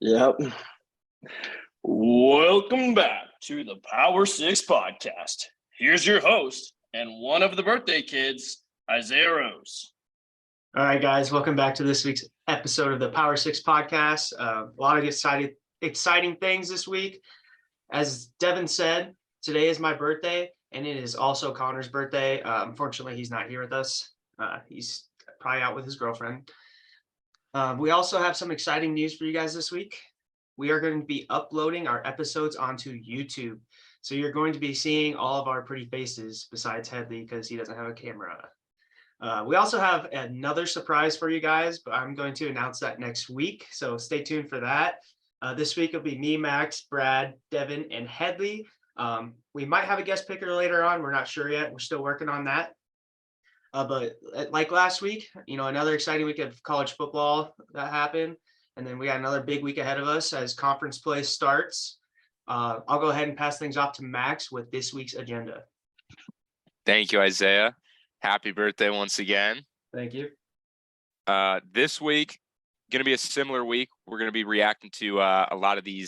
Yep. Welcome back to the Power 6 podcast. Here's your host and one of the birthday kids, Isaiah Rose. All right, guys, welcome back to this week's episode of the Power 6 podcast. A lot of exciting things this week. As Devin said, today is my birthday, and it is also Connor's birthday. Unfortunately, he's not here with us. He's probably out with his girlfriend. We also have some exciting news for you guys this week. We are going to be uploading our episodes onto YouTube. So you're going to be seeing all of our pretty faces besides Headley because he doesn't have a camera. We also have another surprise for you guys, but I'm going to announce that next week. So stay tuned for that. This week it'll be me, Max, Brad, Devin, and Headley. We might have a guest picker later on. We're not sure yet. We're still working on that. But like last week, another exciting week of college football that happened. And then we got another big week ahead of us as conference play starts. I'll go ahead and pass things off to Max with this week's agenda. Thank you, Isaiah. Happy birthday once again. Thank you. This week, going to be a similar week. We're going to be reacting to a lot of the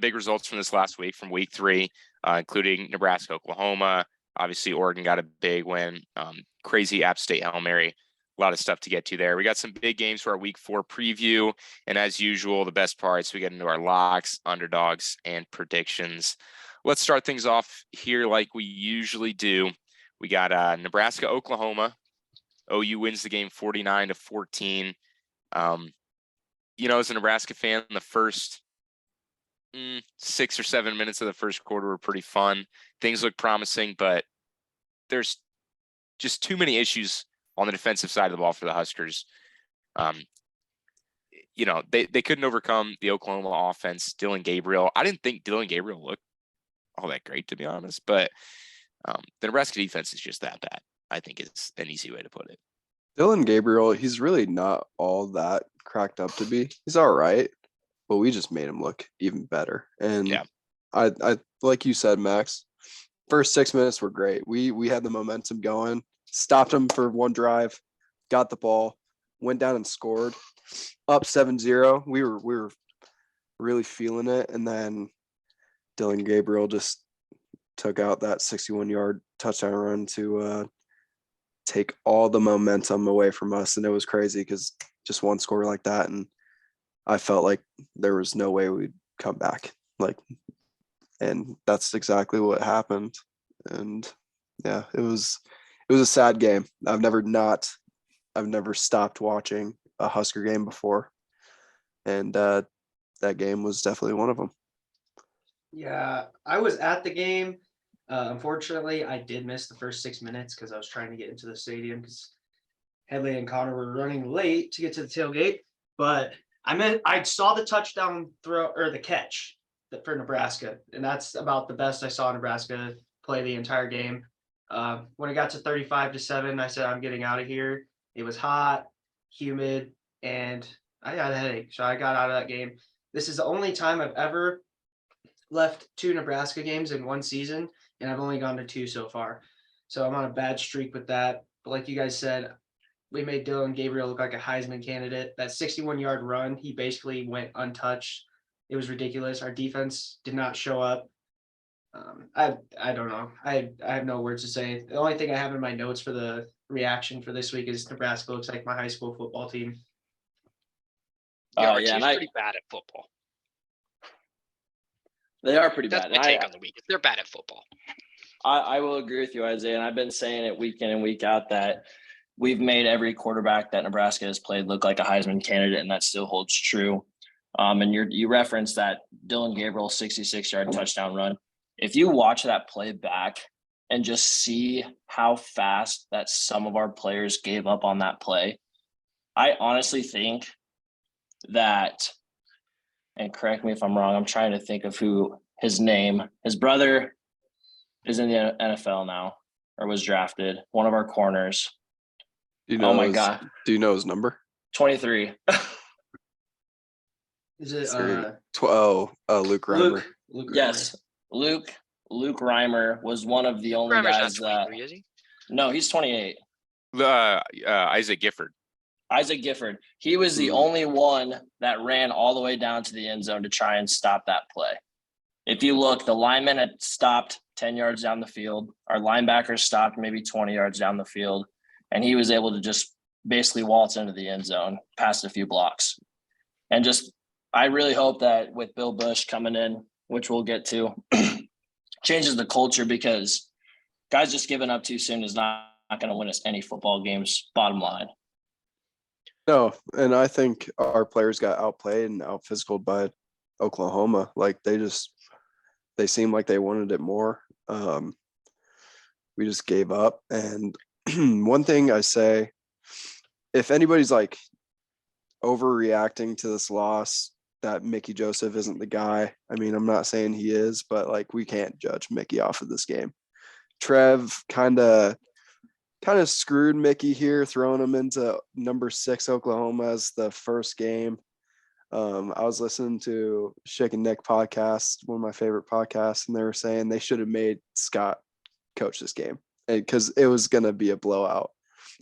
big results from this last week, from week 3, including Nebraska, Oklahoma. Obviously, Oregon got a big win. Crazy App State Hail Mary. A lot of stuff to get to there. We got some big games for our week 4 preview. And as usual, the best parts, we get into our locks, underdogs, and predictions. Let's start things off here like we usually do. We got Nebraska, Oklahoma. OU wins the game 49-14. As a Nebraska fan, the first 6 or 7 minutes of the first quarter were pretty fun. Things look promising, but there's just too many issues on the defensive side of the ball for the Huskers. They couldn't overcome the Oklahoma offense. Dylan Gabriel. I didn't think Dylan Gabriel looked all that great, to be honest, but the Nebraska defense is just that bad, I think is an easy way to put it. Dylan Gabriel, he's really not all that cracked up to be. He's all right, but we just made him look even better. And yeah. I like you said, Max, first 6 minutes were great. We had the momentum going, stopped him for one drive, got the ball, went down and scored, up 7-0. We were really feeling it, and then Dylan Gabriel just took out that 61-yard touchdown run to take all the momentum away from us. And it was crazy because just one score like that, and I felt like there was no way we'd come back. And that's exactly what happened. And yeah, it was a sad game. I've never stopped watching a Husker game before. And that game was definitely one of them. Yeah, I was at the game. Unfortunately, I did miss the first 6 minutes because I was trying to get into the stadium because Headley and Connor were running late to get to the tailgate. But I saw the touchdown throw or the catch for Nebraska, and that's about the best I saw Nebraska play the entire game. When it got to 35-7, I said, I'm getting out of here. It was hot, humid, and I got a headache, so I got out of that game. This is the only time I've ever left 2 Nebraska games in one season, and I've only gone to 2 so far. So I'm on a bad streak with that. But like you guys said, we made Dylan Gabriel look like a Heisman candidate. That 61-yard run, he basically went untouched. It was ridiculous. Our defense did not show up. I don't know. I have no words to say. The only thing I have in my notes for the reaction for this week is Nebraska looks like my high school football team. Yeah, our team's pretty bad at football. They are pretty bad. That's my take on the week. They're bad at football. I will agree with you, Isaiah. And I've been saying it week in and week out that we've made every quarterback that Nebraska has played look like a Heisman candidate, and that still holds true. And you referenced that Dylan Gabriel 66-yard touchdown run. If you watch that play back and just see how fast that some of our players gave up on that play, I honestly think that, and correct me if I'm wrong, I'm trying to think of who his brother is in the NFL now or was drafted, one of our corners. God. Do you know his number? 23. Is it Luke Reimer? Luke yes. Luke Reimer was one of the only Reimer's guys not 23, is he? No, he's 28. Isaac Gifford. Isaac Gifford. He was the only one that ran all the way down to the end zone to try and stop that play. If you look, the lineman had stopped 10 yards down the field. Our linebackers stopped maybe 20 yards down the field. And he was able to just basically waltz into the end zone, past a few blocks. And just, I really hope that with Bill Bush coming in, which we'll get to, changes the culture, because guys just giving up too soon is not going to win us any football games, bottom line. No, and I think our players got outplayed and out-physicaled by Oklahoma. Like they seemed like they wanted it more. We just gave up. And one thing I say, if anybody's like overreacting to this loss, that Mickey Joseph isn't the guy. I mean, I'm not saying he is, but like we can't judge Mickey off of this game. Trev kind of screwed Mickey here, throwing him into number 6 Oklahoma as the first game. I was listening to Shake and Nick podcast, one of my favorite podcasts, and they were saying they should have made Scott coach this game because it was going to be a blowout.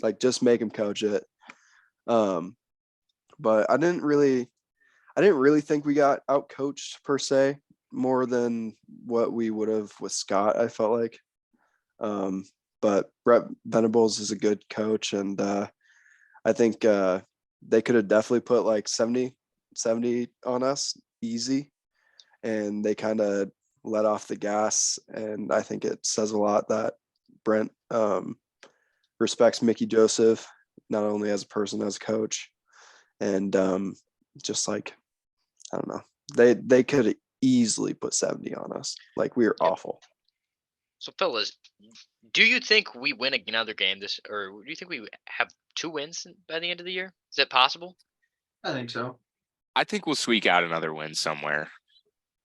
Like, just make him coach it. But I didn't really think we got out coached per se, more than what we would have with Scott, I felt like. But Brett Venables is a good coach, and I think they could have definitely put like 70 on us easy, and they kind of let off the gas. And I think it says a lot that Brent respects Mickey Joseph, not only as a person, as a coach. And just like, I don't know, they could have easily put 70 on us. Like, we were awful. So, fellas, do you think we win another game or do you think we have 2 wins by the end of the year? Is that possible? I think so. I think we'll squeak out another win somewhere.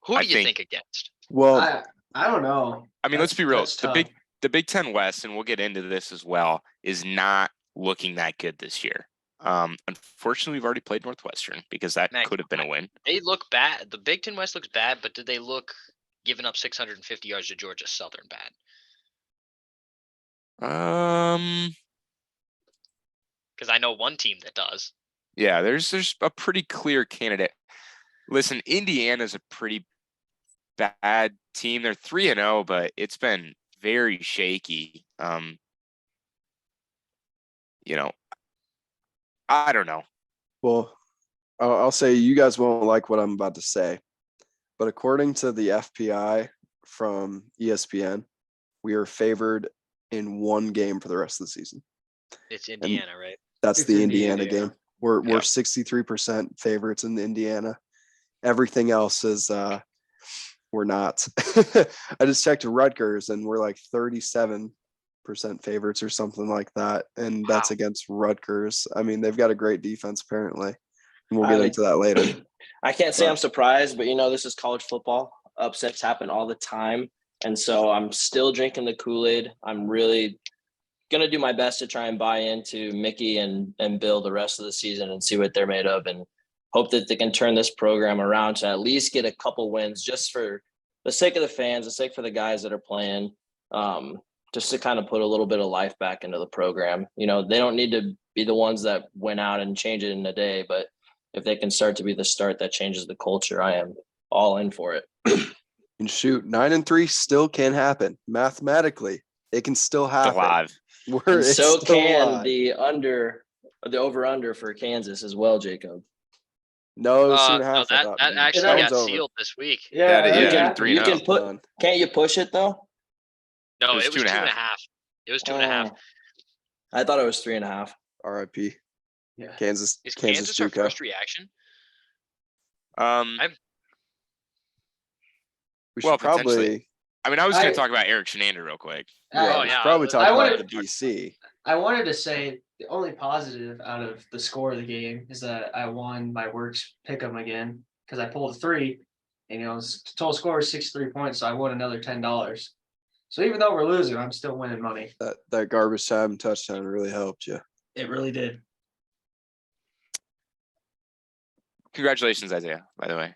Who do you think against? Well, I don't know. I mean, let's be real. Tough. The Big Ten West, and we'll get into this as well, is not looking that good this year. Unfortunately, we've already played Northwestern, because that could have been a win. They look bad. The Big Ten West looks bad, but did they look giving up 650 yards to Georgia Southern bad? Because I know one team that does. Yeah, there's a pretty clear candidate. Listen, Indiana's a pretty bad team. They're 3-0, but it's been very shaky. I don't know. Well, I'll say you guys won't like what I'm about to say, but according to the FPI from ESPN, we are favored in 1 game for the rest of the season. It's Indiana, right? That's It's the Indiana game. We're Yeah. 63% favorites in Indiana. Everything else is we're not. I just checked Rutgers, and we're like 37% favorites or something like that, and that's against Rutgers. I mean, they've got a great defense apparently, and we'll get into that later. I can't say I'm surprised, but this is college football. Upsets happen all the time. And so I'm still drinking the Kool-Aid. I'm really going to do my best to try and buy into Mickey and Bill the rest of the season and see what they're made of, and hope that they can turn this program around to at least get a couple wins, just for the sake of the fans, the sake for the guys that are playing, just to kind of put a little bit of life back into the program. They don't need to be the ones that went out and change it in a day, but if they can start to be the start that changes the culture, I am all in for it. And shoot, 9-3 still can happen mathematically. It can still happen. Alive. And so can the over/under for Kansas as well, Jacob. No, it was 2.5. No, that actually got sealed this week. Yeah, they You did. can, you can put. Can't you push it though? No, It was 2.5. It was 2.5. I thought it was 3.5. RIP. Yeah. Kansas. Is Kansas our first reaction? We should potentially. I mean, I was going I- to talk about Eric Shenander real quick. Yeah, we should probably talk I about wanted- the BC. I wanted to say the only positive out of the score of the game is that I won my works pick'em again, because I pulled a 3, and total score is 63 points, so I won another $10. So even though we're losing, I'm still winning money. That garbage time touchdown really helped you. It really did. Congratulations, Isaiah, by the way.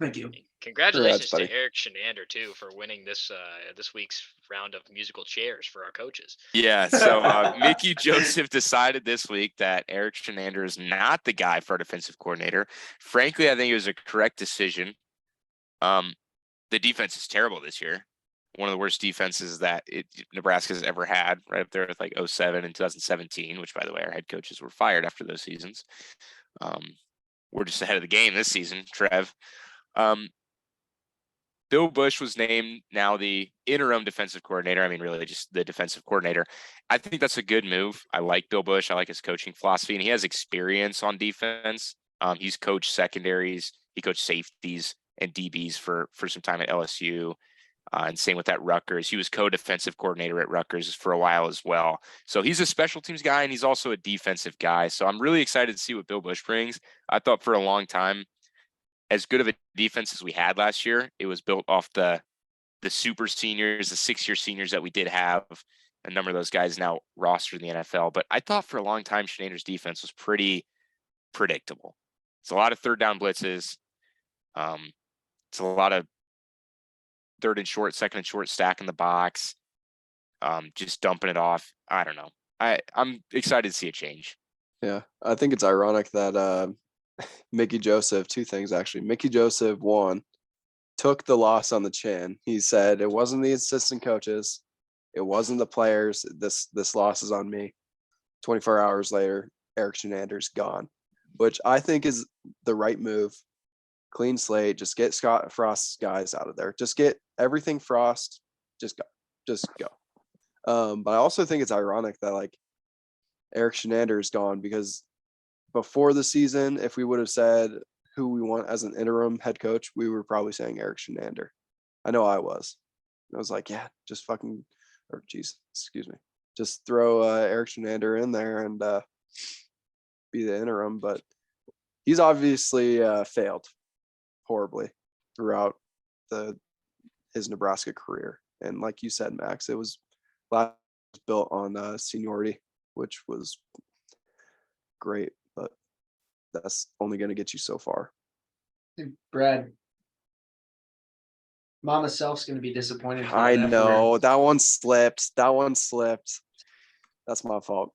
Thank you. Congratulations buddy. to Eric Shenander too for winning this week's round of musical chairs for our coaches. Yeah, so Mickey Joseph decided this week that Eric Shenander is not the guy for our defensive coordinator. Frankly, I think it was a correct decision. The defense is terrible this year. One of the worst defenses that Nebraska's ever had, right up there with like 2007 and 2017, which, by the way, our head coaches were fired after those seasons. We're just ahead of the game this season, Trev. Bill Busch was named now the interim defensive coordinator. I mean, really just the defensive coordinator. I think that's a good move. I like Bill Busch. I like his coaching philosophy, and he has experience on defense. He's coached secondaries. He coached safeties and DBs for some time at LSU. And same with at Rutgers. He was co-defensive coordinator at Rutgers for a while as well. So he's a special teams guy, and he's also a defensive guy. So I'm really excited to see what Bill Busch brings. I thought for a long time, as good of a defense as we had last year, it was built off the super seniors, the 6-year seniors that we did have. A number of those guys now rostered in the NFL. But I thought for a long time, Schneider's defense was pretty predictable. It's a lot of third down blitzes. It's a lot of third and short, second and short, stack in the box, just dumping it off. I don't know. I'm excited to see a change. Yeah, I think it's ironic that Mickey Joseph, two things actually. Mickey Joseph, one, took the loss on the chin. He said it wasn't the assistant coaches, it wasn't the players. This loss is on me. 24 hours later, Eric Shenander's gone, which I think is the right move. Clean slate. Just get Scott Frost's guys out of there. Just get everything Frost. Just go. But I also think it's ironic that like Eric Shenander is gone, because before the season, if we would have said who we want as an interim head coach, we were probably saying Eric Shenander. I know I was. I was like, yeah, just just throw Eric Shenander in there and be the interim. But he's obviously failed horribly throughout his Nebraska career. And like you said, Max, it was built on seniority, which was great, but that's only going to get you so far. Brad, Mama Self's going to be disappointed. I know that one slipped. That's my fault.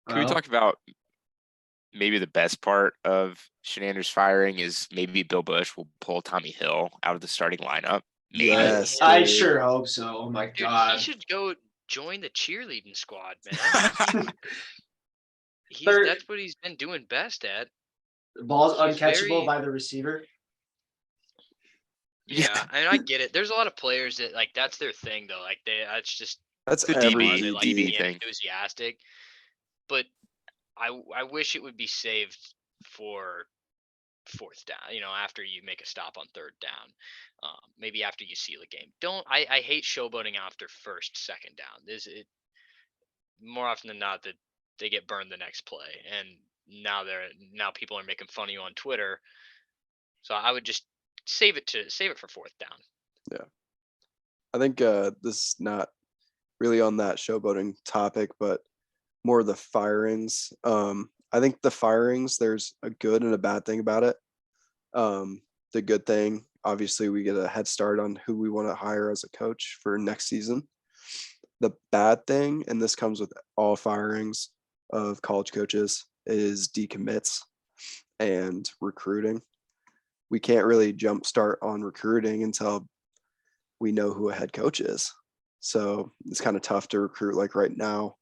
Can we talk about maybe the best part of Shenander's firing is maybe Bill Busch will pull Tommy Hill out of the starting lineup? Maybe. Yes, I dude. sure hope so. Oh my Dude, God. he should go join the cheerleading squad, man. That's what he's been doing best at. The ball's He's uncatchable very- by the receiver. Yeah, and I get it. There's a lot of players that like that's their thing though. Like That's the every DB they like DB being thing. enthusiastic. But I wish it would be saved for fourth down, after you make a stop on third down, maybe after you seal a game. I hate showboating after first, second down. More often than not that they get burned the next play, and now people are making fun of you on Twitter. So I would just save it for fourth down. Yeah, I think this is not really on that showboating topic, but more the firings. I think the firings, there's a good and a bad thing about it. The good thing, obviously, we get a head start on who we want to hire as a coach for next season. The bad thing, and this comes with all firings of college coaches, is decommits and recruiting. We can't really jumpstart on recruiting until we know who a head coach is. So it's kind of tough to recruit like right now.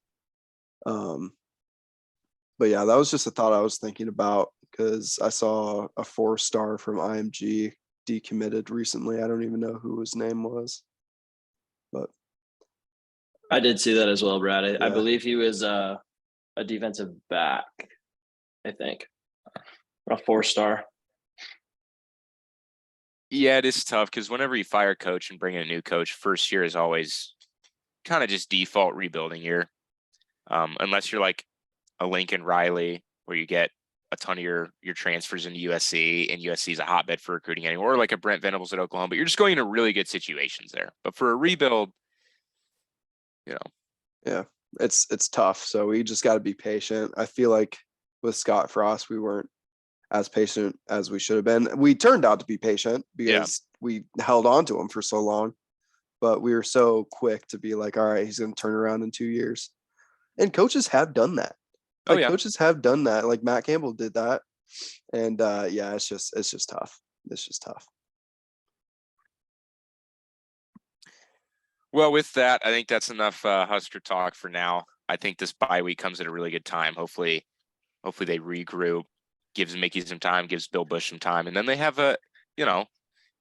But yeah, that was just a thought I was thinking about, because I saw a 4-star from IMG decommitted recently. I don't even know who his name was, but I did see that as well, Brad. I Yeah. believe he was a defensive back, I think. A 4-star. Yeah, it is tough because whenever you fire a coach and bring in a new coach, first year is always kind of just default rebuilding year. Unless you're like a Lincoln Riley, where you get a ton of your transfers into USC, and USC is a hotbed for recruiting anymore, or like a Brent Venables at Oklahoma, but you're just going into really good situations there. But for a rebuild, yeah, it's tough. So we just got to be patient. I feel like with Scott Frost, we weren't as patient as we should have been. We turned out to be patient because we held on to him for so long, but we were so quick to be like, all right, he's going to turn around in 2 years. And coaches have done that. Coaches have done that. Like Matt Campbell did that. And it's just tough. It's just tough. Well, with that, I think that's enough Husker talk for now. I think this bye week comes at a really good time. Hopefully they regroup, gives Mickey some time, gives Bill Busch some time, and then they have a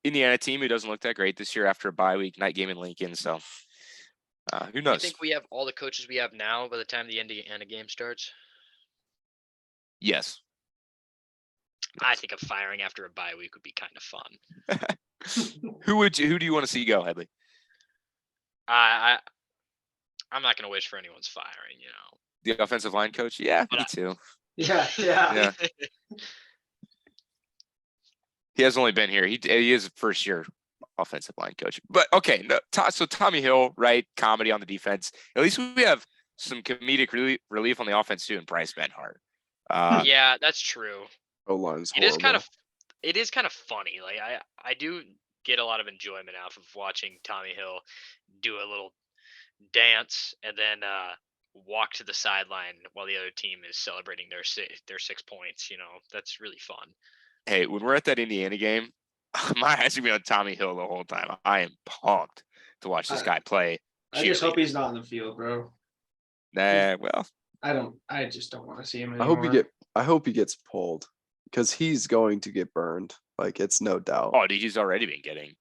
Indiana team who doesn't look that great this year after a bye week, night game in Lincoln. So who knows? Do you think we have all the coaches we have now by the time the Indiana game starts? Yes. I think a firing after a bye week would be kind of fun. Who do you want to see go, Headley? I'm not going to wish for anyone's firing, The offensive line coach? Yeah, me too. Yeah. He has only been here. He is a first year offensive line coach. But okay, so Tommy Hill, right? Comedy on the defense. At least we have some comedic relief on the offense too, and Bryce Benhart. Yeah, that's true. O-line's It is horrible. it is kind of funny. Like I do get a lot of enjoyment out of watching Tommy Hill do a little dance and then walk to the sideline while the other team is celebrating their 6 points. That's really fun. Hey, when we're at that Indiana game, my eyes are gonna be on Tommy Hill the whole time. I am pumped to watch this guy play. I just hope he's not in the field, bro. Nah, well, I just don't want to see him I anymore. hope he gets pulled because he's going to get burned. Like, it's no doubt. oh, dude, he's already been getting.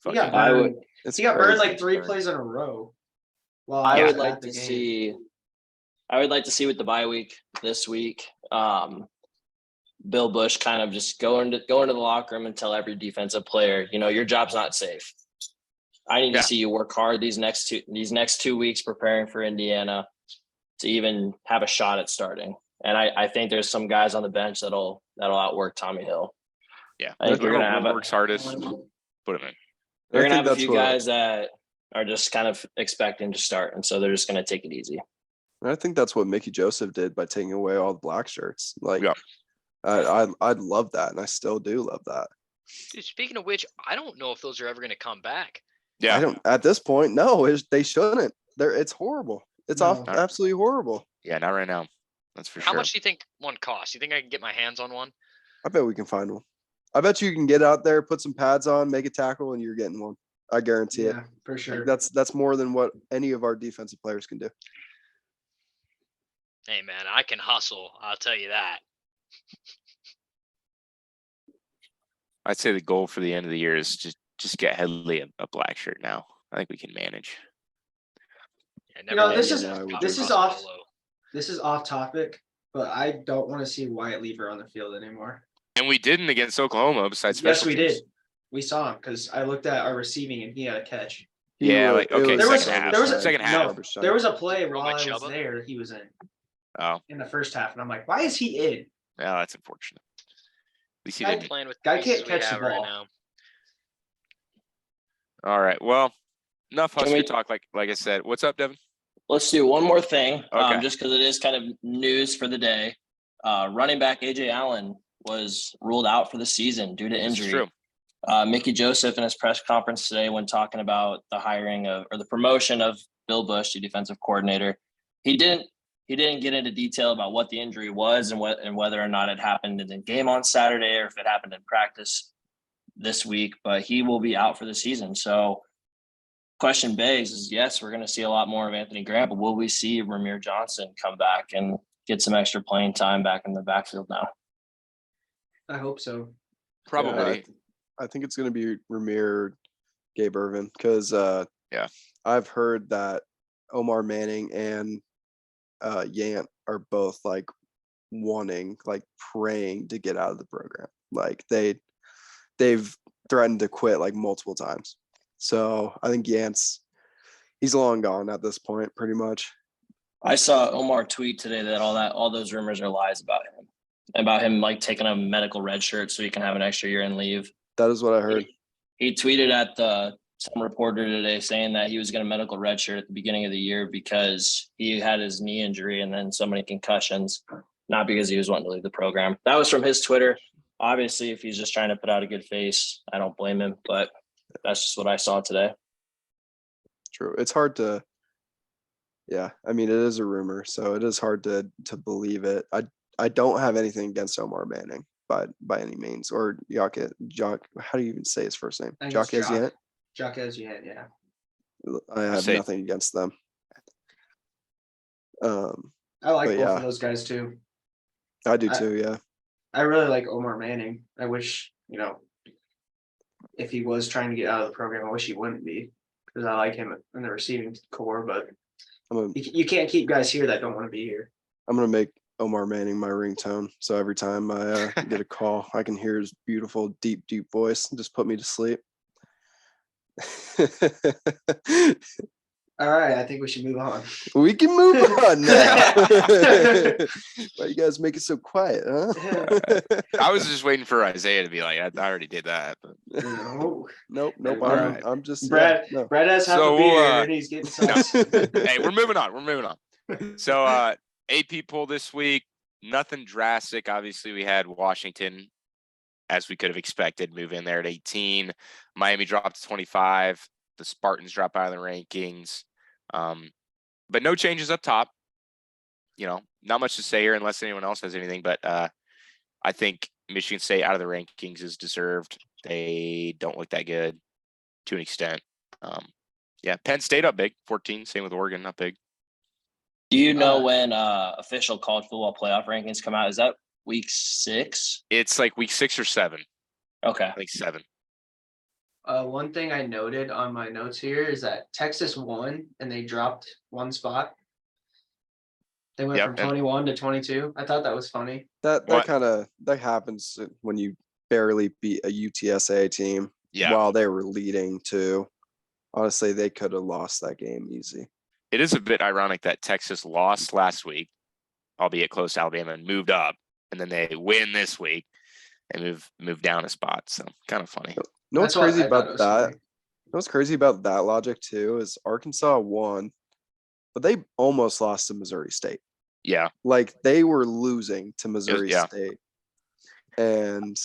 He got I burned. would- It's He got burned crazy. like 3 plays in a row. Well, I Yeah. would like to see. I would like to see with the bye week this week, Bill Busch kind of just go into the locker room and tell every defensive player, your job's not safe. I need to see you work hard these next 2 weeks preparing for Indiana to even have a shot at starting. And I think there's some guys on the bench that'll outwork Tommy Hill. Yeah, I think you're gonna have works hardest. Put him in. You're I gonna think have a that's few what- guys that are just kind of expecting to start, and so they're just gonna take it easy. And I think that's what Mickey Joseph did by taking away all the black shirts. Like, Yeah. I'd love that, and I still do love that. Dude, speaking of which, I don't know if those are ever going to come back. Yeah, I don't at this point. No, they shouldn't. It's horrible. It's No. absolutely horrible. Yeah, not right now. That's for How sure. much do you think one costs? You think I can get my hands on one? I bet we can find one. I bet you can get out there, put some pads on, make a tackle, and you're getting one. I guarantee it. Yeah, for sure. Like, that's more than what any of our defensive players can do. Hey, man, I can hustle. I'll tell you that. I'd say the goal for the end of the year is just get Headley a black shirt now. I think we can manage. Yeah, You know, never this mind. is- Copper this is Hustle off- low. This is off topic, but I don't want to see Wyatt Lever on the field anymore. And we didn't against Oklahoma besides Yes, special we teams. did. We saw him because I looked at our receiving and he had a catch. Yeah, like, okay, There was- second half. there was a- Second half. no, There was a play Throw while my I was Chubba? there, he was in Oh, the first half, and I'm like, why is he in? yeah, that's unfortunate. At least he I- didn't. Playing with Guy the pieces can't we catch the have right ball. now. All right. Well, enough Can Husker we- talk. Like I said, what's up, Devin? Let's do one more thing, Okay. just because it is kind of news for the day. Running back AJ Allen was ruled out for the season due to This is injury. true. Mickey Joseph in his press conference today, when talking about the hiring of or the promotion of Bill Busch, the defensive coordinator, he didn't get into detail about what the injury was and whether or not it happened in the game on Saturday or if it happened in practice this week. But he will be out for the season. So, question begs is, yes, we're going to see a lot more of Anthony Grant, but will we see Ramir Johnson come back and get some extra playing time back in the backfield now? I hope so. Probably. I think it's going to be Ramir, Gabe Irvin, because Yeah. I've heard that Omar Manning and Yant are both like wanting, like praying to get out of the program. Like they've threatened to quit like multiple times. So I think he's long gone at this point, pretty much. I saw Omar tweet today that all those rumors are lies about him like taking a medical red shirt so he can have an extra year and leave. That is what I heard. He tweeted at some reporter today saying that he was going to medical redshirt at the beginning of the year because he had his knee injury and then so many concussions. not because he was wanting to leave the program. That was from his Twitter. Obviously, if he's just trying to put out a good face, I don't blame him, but that's just what I saw today. True. It's hard to, yeah. I mean, it is a rumor, so it is hard to believe it. I don't have anything against Omar Manning by any means, or Jock. How do you even say his first name? Jock Ezient. Jock Ezient, yeah. I have nothing against them. I like both of those guys too. I do too. Yeah. I really like Omar Manning. I wish, if he was trying to get out of the program, I wish he wouldn't be, because I like him in the receiving core. But you can't keep guys here that don't want to be here. I'm gonna make Omar Manning my ringtone, so every time I get a call, I can hear his beautiful, deep voice and just put me to sleep. All right, I think we should move on. We can move on now. Why you guys make it so quiet, huh? I was just waiting for Isaiah to be like, I already did that. But. Nope. Right. I'm just Brad has half a beer and he's getting sauce. Hey, we're moving on. So AP poll this week, nothing drastic. Obviously, we had Washington, as we could have expected, move in there at 18. Miami dropped to 25. The Spartans drop out of the rankings. But no changes up top. Not much to say here unless anyone else has anything. But I think Michigan State out of the rankings is deserved. They don't look that good to an extent. Penn State up big, 14. Same with Oregon, up big. Do you know when official college football playoff rankings come out? Is that week 6? It's like week 6 or 7. Okay. I think 7. One thing I noted on my notes here is that Texas won and they dropped one spot. They went from 21 to 22. I thought that was funny. That happens when you barely beat a UTSA team while they were leading too. Honestly, they could have lost that game easy. It is a bit ironic that Texas lost last week, albeit close to Alabama, and moved up, and then they win this week and move down a spot. So kind of funny. What's crazy about that? What's crazy about that logic too is Arkansas won, but they almost lost to Missouri State. Yeah. Like they were losing to Missouri State and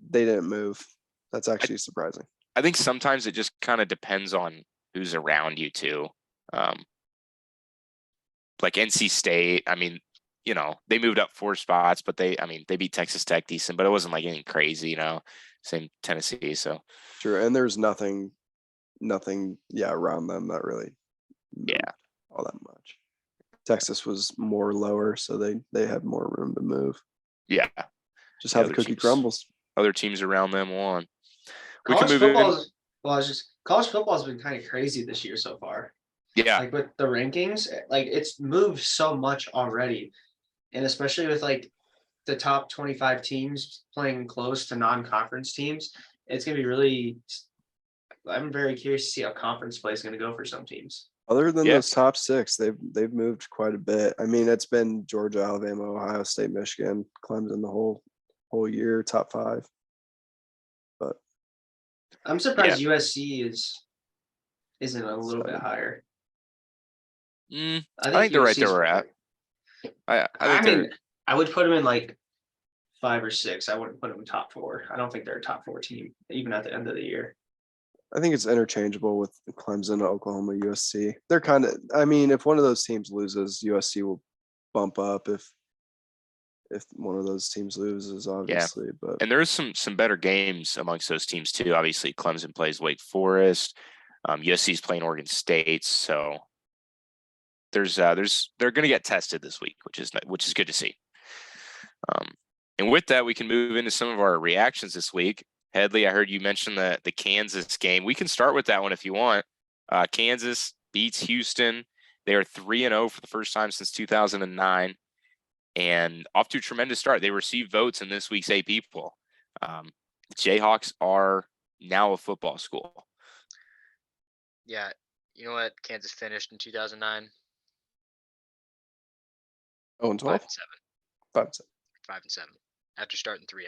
they didn't move. That's actually surprising. I think sometimes it just kind of depends on who's around you too. Like NC State, I mean, they moved up 4 spots, but they beat Texas Tech decent, but it wasn't like anything crazy, same Tennessee. So true. And there's nothing around them that really all that much. Texas was more lower, so they had more room to move. Yeah. Just how the cookie crumbles. Other teams around them won. College football has been kind of crazy this year so far. Yeah. Like with the rankings, like it's moved so much already. And especially with like the top 25 teams playing close to non-conference teams, it's going to be I'm very curious to see how conference play is going to go for some teams. Other than those top 6, they've moved quite a bit. I mean, it's been Georgia, Alabama, Ohio State, Michigan, Clemson the whole year, top 5. But I'm surprised USC isn't a little bit higher. I think they're right there we're at. I would put them in like 5 or 6. I wouldn't put them in top 4. I don't think they're a top 4 team, even at the end of the year. I think it's interchangeable with Clemson, Oklahoma, USC. They're kind of, if one of those teams loses, USC will bump up if one of those teams loses, obviously. But there's some better games amongst those teams too. Obviously, Clemson plays Wake Forest. USC's playing Oregon State, so they're going to get tested this week, which is good to see. And with that, we can move into some of our reactions this week. Headley, I heard you mention the Kansas game. We can start with that one if you want. Kansas beats Houston. They are 3-0 for the first time since 2009, and off to a tremendous start. They received votes in this week's AP poll. The Jayhawks are now a football school. Yeah, you know what? Kansas finished in 2009. 0-12. 5-7. 5-7. 5-7 after starting 3-0.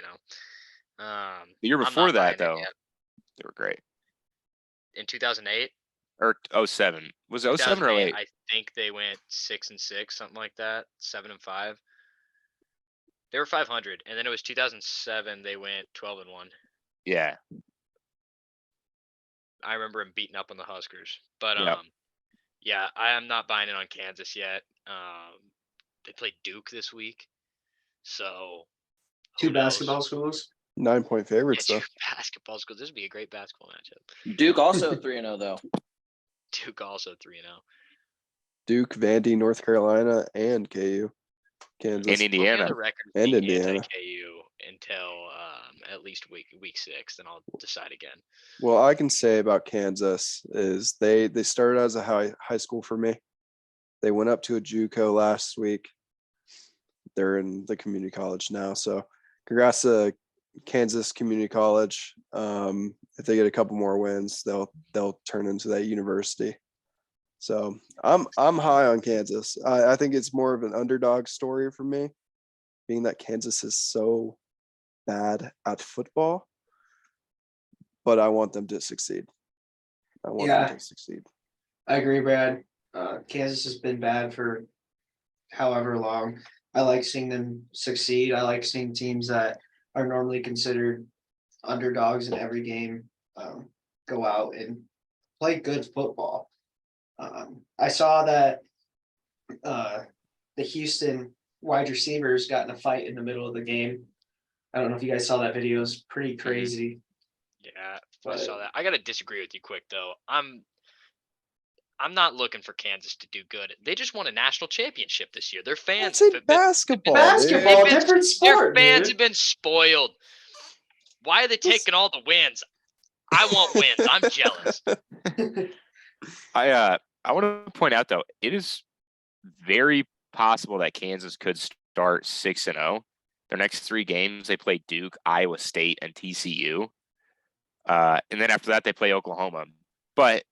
The year before that, though, they were great. In 2008 or 07. Was it 07 or 08? I think they went 6-6, something like that. 7-5. They were 500, and then it was 2007. They went 12-1. Yeah. I remember him beating up on the Huskers, but Yep. yeah, I am not buying it on Kansas yet. They play Duke this week, so Two who knows? basketball schools. 9-point Yeah, favorites two though. basketball schools. This would be a great basketball matchup. Duke also 3-0 though. Duke also 3-0. Duke, Vandy, North Carolina, and KU, Kansas. And Well, Indiana. the record of And being Indiana. anti-KU until at least week 6. Then I'll decide again. Well, I can say about Kansas is they started as a high school for me. They went up to a JUCO last week. They're in the community college now. So congrats to Kansas Community College. If they get a couple more wins, they'll turn into that university. So I'm high on Kansas. I think it's more of an underdog story for me, being that Kansas is so bad at football. But I want them to succeed. I want them to succeed. I agree, Brad. Kansas has been bad for however long. I like seeing them succeed. I like seeing teams that are normally considered underdogs in every game go out and play good football. I saw that the Houston wide receivers got in a fight in the middle of the game. I don't know if you guys saw that video. It was pretty crazy. Yeah, I But- saw that. I gotta disagree with you quick though. I'm not looking for Kansas to do good. They just won a national championship this year. Their fans It's a have been, basketball. Basketball, They've been- different their sport, fans dude. have been spoiled. Why are they taking all the wins? I want wins. I'm jealous. I want to point out though, it is very possible that Kansas could start 6-0. Their next 3 games, they play Duke, Iowa State, and TCU. And then after that, they play Oklahoma. But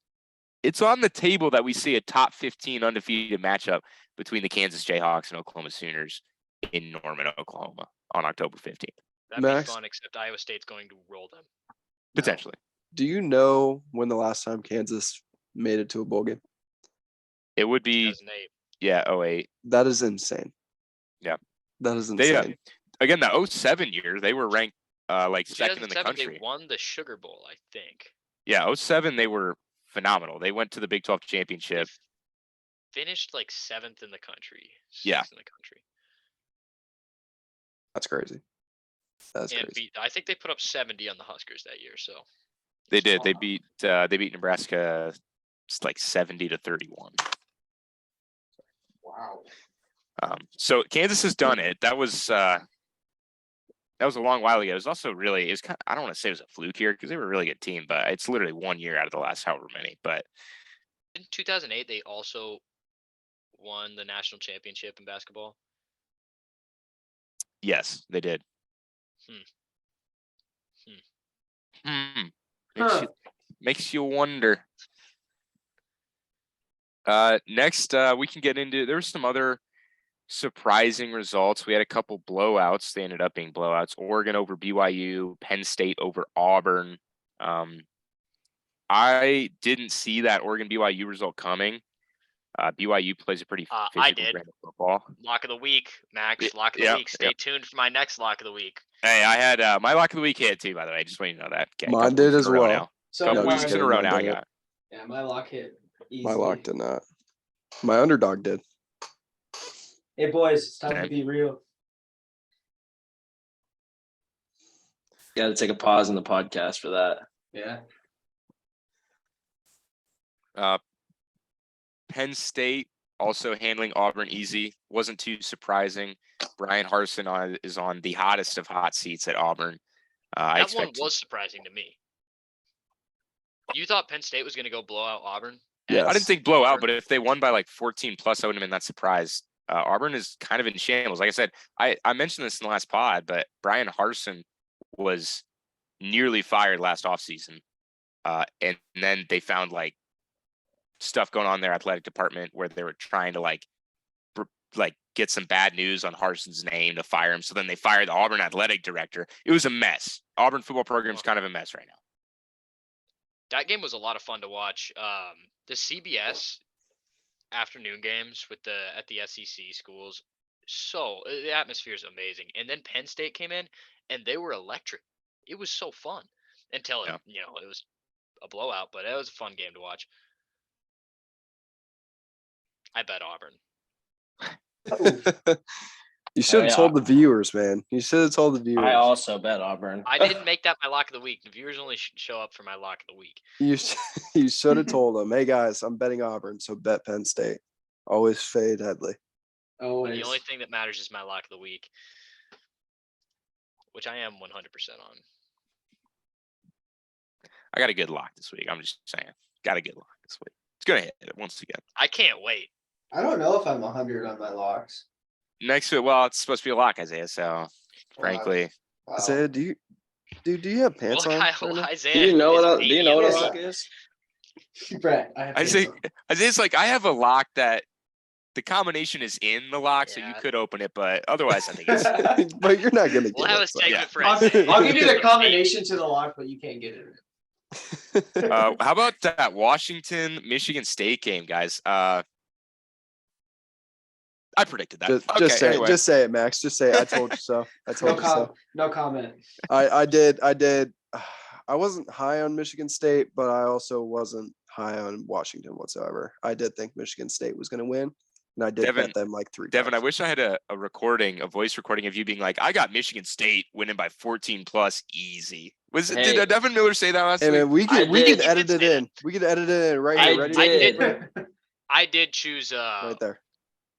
it's on the table that we see a top 15 undefeated matchup between the Kansas Jayhawks and Oklahoma Sooners in Norman, Oklahoma on October 15th. That'd Max? be fun, except Iowa State's going to roll them. Potentially. Do you know when the last time Kansas made it to a bowl game? It would be, 2008. yeah, 08. That is insane. Yeah. That is They, insane. Again, the 07 year, they were ranked like second in the 2007, country. They won the Sugar Bowl, I think. Yeah, 07, they were phenomenal. They went to the Big 12 championship. They finished like 7th in the country. 6th Yeah. in the country. That's crazy. That's And crazy. I think they put up 70 on the Huskers that year. So They did. They Wow. beat Nebraska like 70-31. Wow. So Kansas has done it. That was a long while ago. It was also really, I don't want to say it was a fluke here because they were a really good team, but it's literally 1 year out of the last however many. But in 2008, they also won the national championship in basketball. yes, they did. Makes you wonder. Next, we can get into. There were some other surprising results. We had a couple blowouts. They ended up being blowouts. Oregon over BYU, Penn State over Auburn. I didn't see that Oregon BYU result coming. BYU plays a pretty I physical did. brand of football. Lock of the week, Max. Lock of the Yeah, week. Stay tuned for my next lock of the week. Hey, I had my lock of the week hit too, by the way. Just want you to know that. Okay, Mine couple did weeks in as a row well. now. So Couple No, my, just weeks in a kidding, row mine now. I didn't. got. yeah, my lock hit easily. My lock did not. My underdog did. Hey boys, it's time to Okay. be real. Got to take a pause in the podcast for that. Yeah. Penn State also handling Auburn easy. Wasn't too surprising. Brian Harsin is on the hottest of hot seats at Auburn. I That one expect was surprising to me. You thought Penn State was going to go blow out Auburn? Yes. I didn't think blowout, Auburn. but if they won by like 14 plus, I wouldn't have been that surprised. Auburn is kind of in shambles. Like I said, I mentioned this in the last pod, but Brian Harsin was nearly fired last offseason. And then they found like stuff going on in their athletic department where they were trying to like get some bad news on Harsin's name to fire him. So then they fired the Auburn athletic director. It was a mess. Auburn football program's kind of a mess right now. That game was a lot of fun to watch. The CBS afternoon games at the SEC schools, the atmosphere is amazing. And then Penn State came in, and they were electric. It was so fun until Yeah. it was a blowout, but it was a fun game to watch. I bet Auburn. You should have yeah. told the viewers, man. You should have told the viewers. I also bet Auburn. I didn't make that my lock of the week. The viewers only show up for my lock of the week. You should have told them, hey guys, I'm betting Auburn, so bet Penn State. Always fade Headley. Always. The only thing that matters is my lock of the week, which I am 100% on. I got a good lock this week. I'm just saying. Got a good lock this week. It's gonna hit it once again. I can't wait. I don't know if I'm 100 on my locks. Next week, well, it's supposed to be a lock, Isaiah. So, frankly, Wow. Isaiah, do you have pants Look, on? right now? Isaiah. Do you know is what? Do you know what a Yes. lock is? Brett, I have Isaiah, pants on. Isaiah's like, I have a lock that the combination is in the lock, so you Yeah. could open it, but otherwise, I think it's. But you're not gonna We'll get have a it. so- segment for I'll, Isaiah. I'll give you the Hey, combination to the lock, but you can't get it. How about that Washington Michigan State game, guys? I predicted that. Just, Okay, just say anyway. it. Just say it, Max. Just say it. I told you so. I No, told you so. no comment. I did. I wasn't high on Michigan State, but I also wasn't high on Washington whatsoever. I did think Michigan State was going to win, and I did Devin- bet them like 3 Devin, I times. wish I had a voice recording of you being like, I got Michigan State winning by 14 plus easy. Hey. Did Devin Miller say that last Hey week? man, we I could did. edit You it did say in. We could edit it in right I here. Ready? did. I did choose Right there.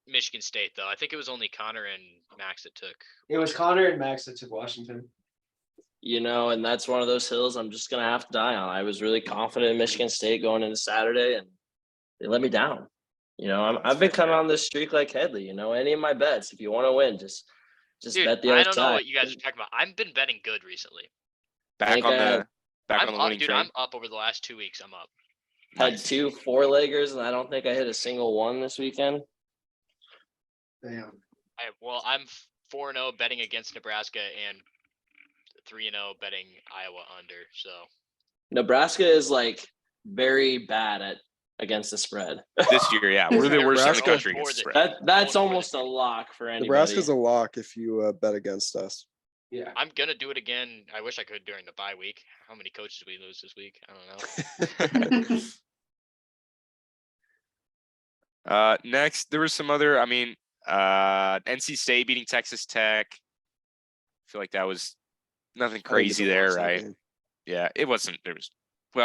Michigan State though. I think it was only Connor and Max that took. It was Connor and Max that took Washington. And that's one of those hills I'm just gonna have to die on. I was really confident in Michigan State going into Saturday, and they let me down. I've been coming on this streak like Headley. Any of my bets, if you want to win, just Dude, bet the other I don't know side. what you guys are talking about. I've been betting good recently. Back think on I the back I'm on the up, winning dude. train. I'm up over the last 2 weeks. I'm up. Had Nice. 2 4-leggers, and I don't think I hit a single one this weekend. Damn. I'm 4-0 betting against Nebraska and 3-0 betting Iowa under. So Nebraska is like very bad against the spread. This year, yeah, we're the worst in the Nebraska- country More against the than- spread. That's Going for almost a lock for anybody. Nebraska's a lock if you bet against us. Yeah. I'm gonna do it again. I wish I could during the bye week. How many coaches we lose this week? I don't know. Next, there was some other. NC State beating Texas Tech. I feel like that was nothing I didn't crazy even there, watch that right? game. Yeah, it wasn't. There was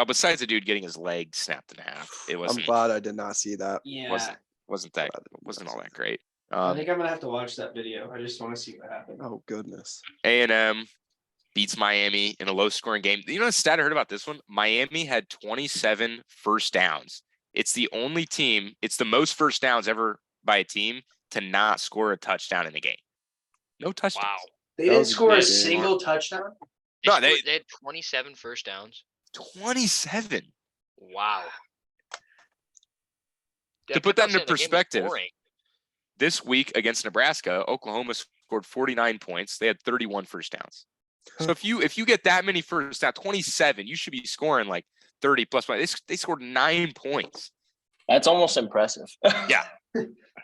besides the dude getting his leg snapped in half, it I'm wasn't glad I did not see that. Yeah. wasn't all that great. I think I'm gonna have to watch that video. I just want to see what happened. Oh goodness. A&M beats Miami in a low-scoring game. You know the stat I heard about this one? Miami had 27 first downs. It's the only team. It's the most first downs ever by a team to not score a touchdown in a game. No touchdowns. Wow. They That didn't was a score good a game. single touchdown. No, They they- had 27 first downs. 27. Wow. To put that into People saying the game was perspective, boring. This week against Nebraska, Oklahoma scored 49 points. They had 31 first downs. So if you get that many first downs, 27, you should be scoring like 30 plus. They scored 9 points. That's almost impressive. Yeah.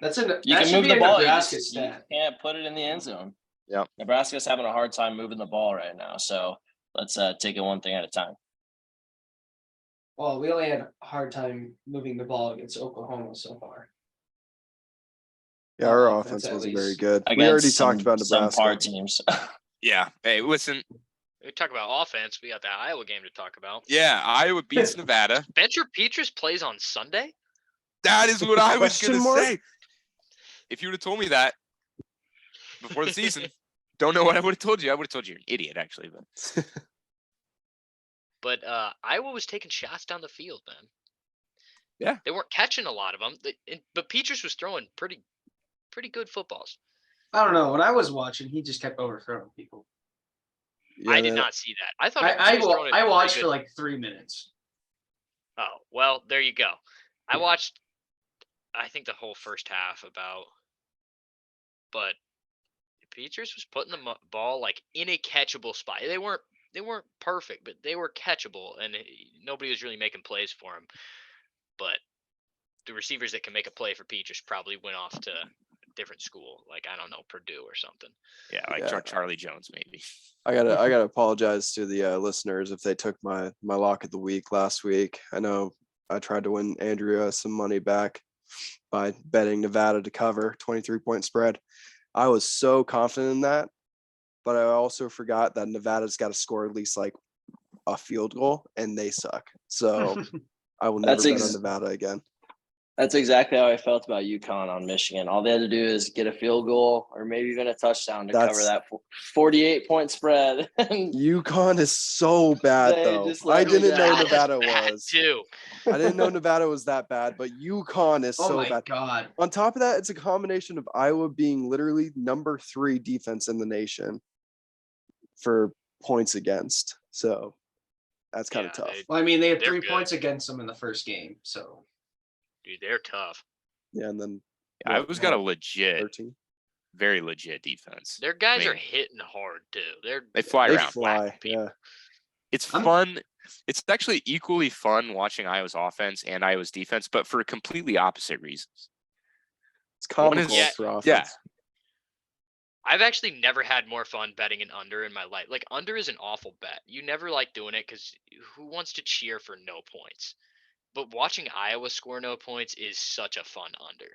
That's a You that can should move be the a ball. You Nebraska just- you stat. can't put it in the end zone. Yep. Nebraska's having a hard time moving the ball right now. So let's take it one thing at a time. Well, we only had a hard time moving the ball against Oklahoma so far. Yeah, our Oh, that's offense at wasn't very least. good. We Against already some- talked about some Nebraska. par teams. Yeah. Hey, listen. We talk about offense. We got that Iowa game to talk about. Yeah, Iowa beats Nevada. Spencer Petras plays on Sunday. That is what I was Question going to mark? say. If you would have told me that before the season, don't know what I would have told you. I would have told you you're an idiot, actually. But But Iowa was taking shots down the field, man. Yeah. They weren't catching a lot of them. But Petras was throwing pretty good footballs. I don't know. When I was watching, he just kept overthrowing people. Yeah, I did that- not see that. I thought I he was throwing it I pretty watched good. for like 3 minutes. Oh, well, there you go. I Yeah. watched, I think the whole first half but Petras was putting the ball like in a catchable spot. They weren't perfect, but they were catchable, and nobody was really making plays for him. But the receivers that can make a play for Petras probably went off to different school, like I don't know, Purdue or something. Yeah, like Yeah. Charlie Jones maybe. I gotta apologize to the listeners if they took my lock of the week last week. I know I tried to win Andrea some money back by betting Nevada to cover 23-point spread. I was so confident in that, but I also forgot that Nevada's got to score at least like a field goal, and they suck. So I will never bet on Nevada again. That's exactly how I felt about UConn on Michigan. All they had to do is get a field goal or maybe even a touchdown to cover that 48-point spread. UConn is so bad, though. I didn't know Nevada was. Too. I didn't know Nevada was that bad, but UConn is so bad. God. On top of that, it's a combination of Iowa being literally number 3 defense in the nation for points against. So that's kind of tough. Well, I mean, they had They're 3 good. points against them in the first game. So, Dude, they're tough. Yeah, and then Iowa's got a legit, 13. very legit defense. Their guys Man. are hitting hard too. They fly They around. fly. whacking people. Yeah. It's fun. It's actually equally fun watching Iowa's offense and Iowa's defense, but for completely opposite reasons. It's comical Yeah. for offense. Yeah. I've actually never had more fun betting an under in my life. Like under is an awful bet. You never like doing it because who wants to cheer for no points? But watching Iowa score no points is such a fun under.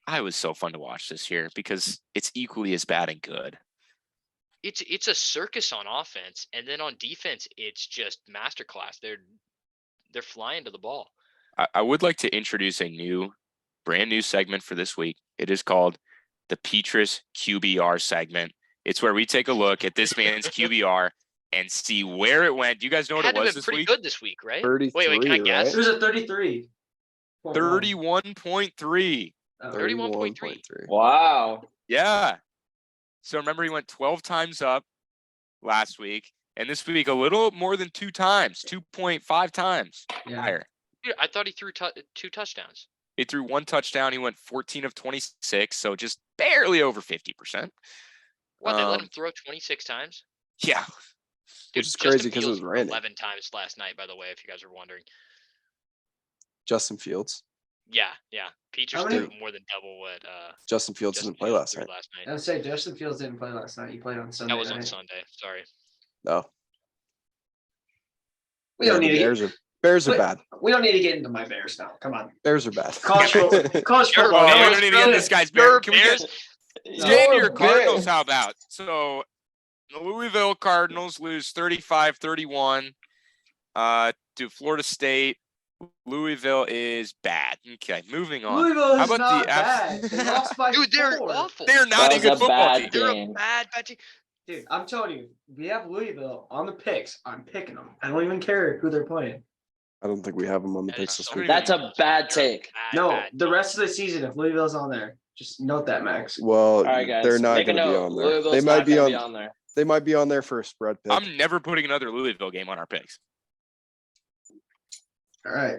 Iowa's so fun to watch this year because it's equally as bad and good. It's a circus on offense, and then on defense, it's just masterclass. They're flying to the ball. I would like to introduce a brand new segment for this week. It is called the Petrus QBR segment. It's where we take a look at this man's QBR and see where it went. Do you guys know what Had it to was have been this pretty week? good this week, right? 33, Wait, can I guess? it was a 33. 31.3. 31.3. Wow. Yeah. So remember, he went 12 times up last week, and this week a little more than 2 times, 2.5 times higher. Dude, I thought he threw 2 touchdowns. He threw 1 touchdown. He went 14 of 26, so just barely over 50%. What, they let him throw 26 times? Yeah. Dude, Which is crazy Justin 'cause it was Fields threw raining. 11 times last night, by the way, if you guys are wondering. Justin Fields. Yeah. Peaches How threw many- more than double what Justin Fields Justin didn't play Fields last threw night. last night. I would say Justin Fields didn't play last night. He played on Sunday. That was on night. Sunday. Sorry. No. We don't need to Bears are Wait. bad. We don't need to get into my Bears now. Come on. Bears are bad. College football. College You're football. Oh, we Bears, don't need to get bro. this guy's You're Bears. Can we get Bears. Xavier You're Cardinals? Bears. How about? So the Louisville Cardinals lose 35-31 to Florida State. Louisville is bad. Okay, moving on. Louisville How is about not the bad. They lost by Dude, they're 4. awful. They're not That a was good a football bad team. They're game. a bad team. Dude, I'm telling you, we have Louisville on the picks. I'm picking them. I don't even care who they're playing. I don't think we have them on the That picks is this so week. That's a bad They're a take. bad, No, bad the team. rest of the season, if Louisville's on there, just note that, Max. Well, All right, guys. they're not Make a going to be note. on there. Louisville's They might not be gonna on. be on there. They might be on there for a spread pick. I'm never putting another Louisville game on our picks. All right.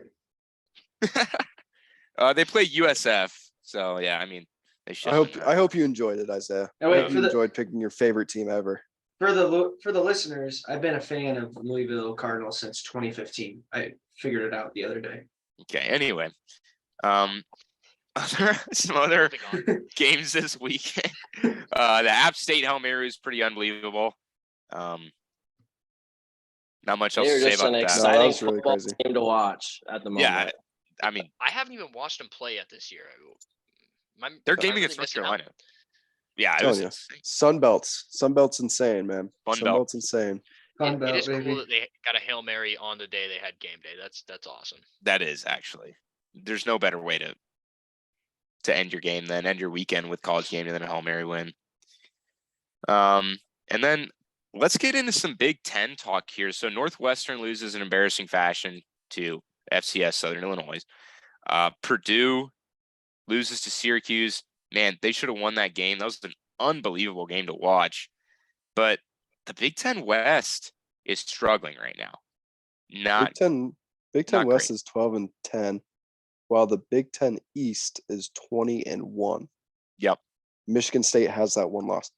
They play USF, so yeah. I mean, they should. I hope you enjoyed it, Isaiah. Now, I wait, hope for you the- enjoyed picking your favorite team ever. For the listeners, I've been a fan of Louisville Cardinals since 2015. I figured it out the other day. Okay. Anyway, some other Moving on. games this weekend. The App State Hail Mary is pretty unbelievable. Not much else They're to say just about an that. exciting was really football crazy. team to watch at the moment. Yeah, I mean, I haven't even watched them play yet this year. they're am I gaming really against North missing out? Carolina. Yeah, it Telling was you. insane. Sunbelt's insane, man. Fun belt. Sunbelt's insane. Fun It belt, is baby. cool that they got a Hail Mary on the day they had game day. That's awesome. That is actually. There's no better way to end your game than end your weekend with college game than a Hail Mary win. And then let's get into some Big Ten talk here. So Northwestern loses in embarrassing fashion to FCS Southern Illinois. Purdue loses to Syracuse. Man, they should have won that game. That was an unbelievable game to watch. But the Big Ten West is struggling right now. Not Big Ten not West great. is 12-10, while the Big Ten East is 20-1. Yep. Michigan State has that one loss.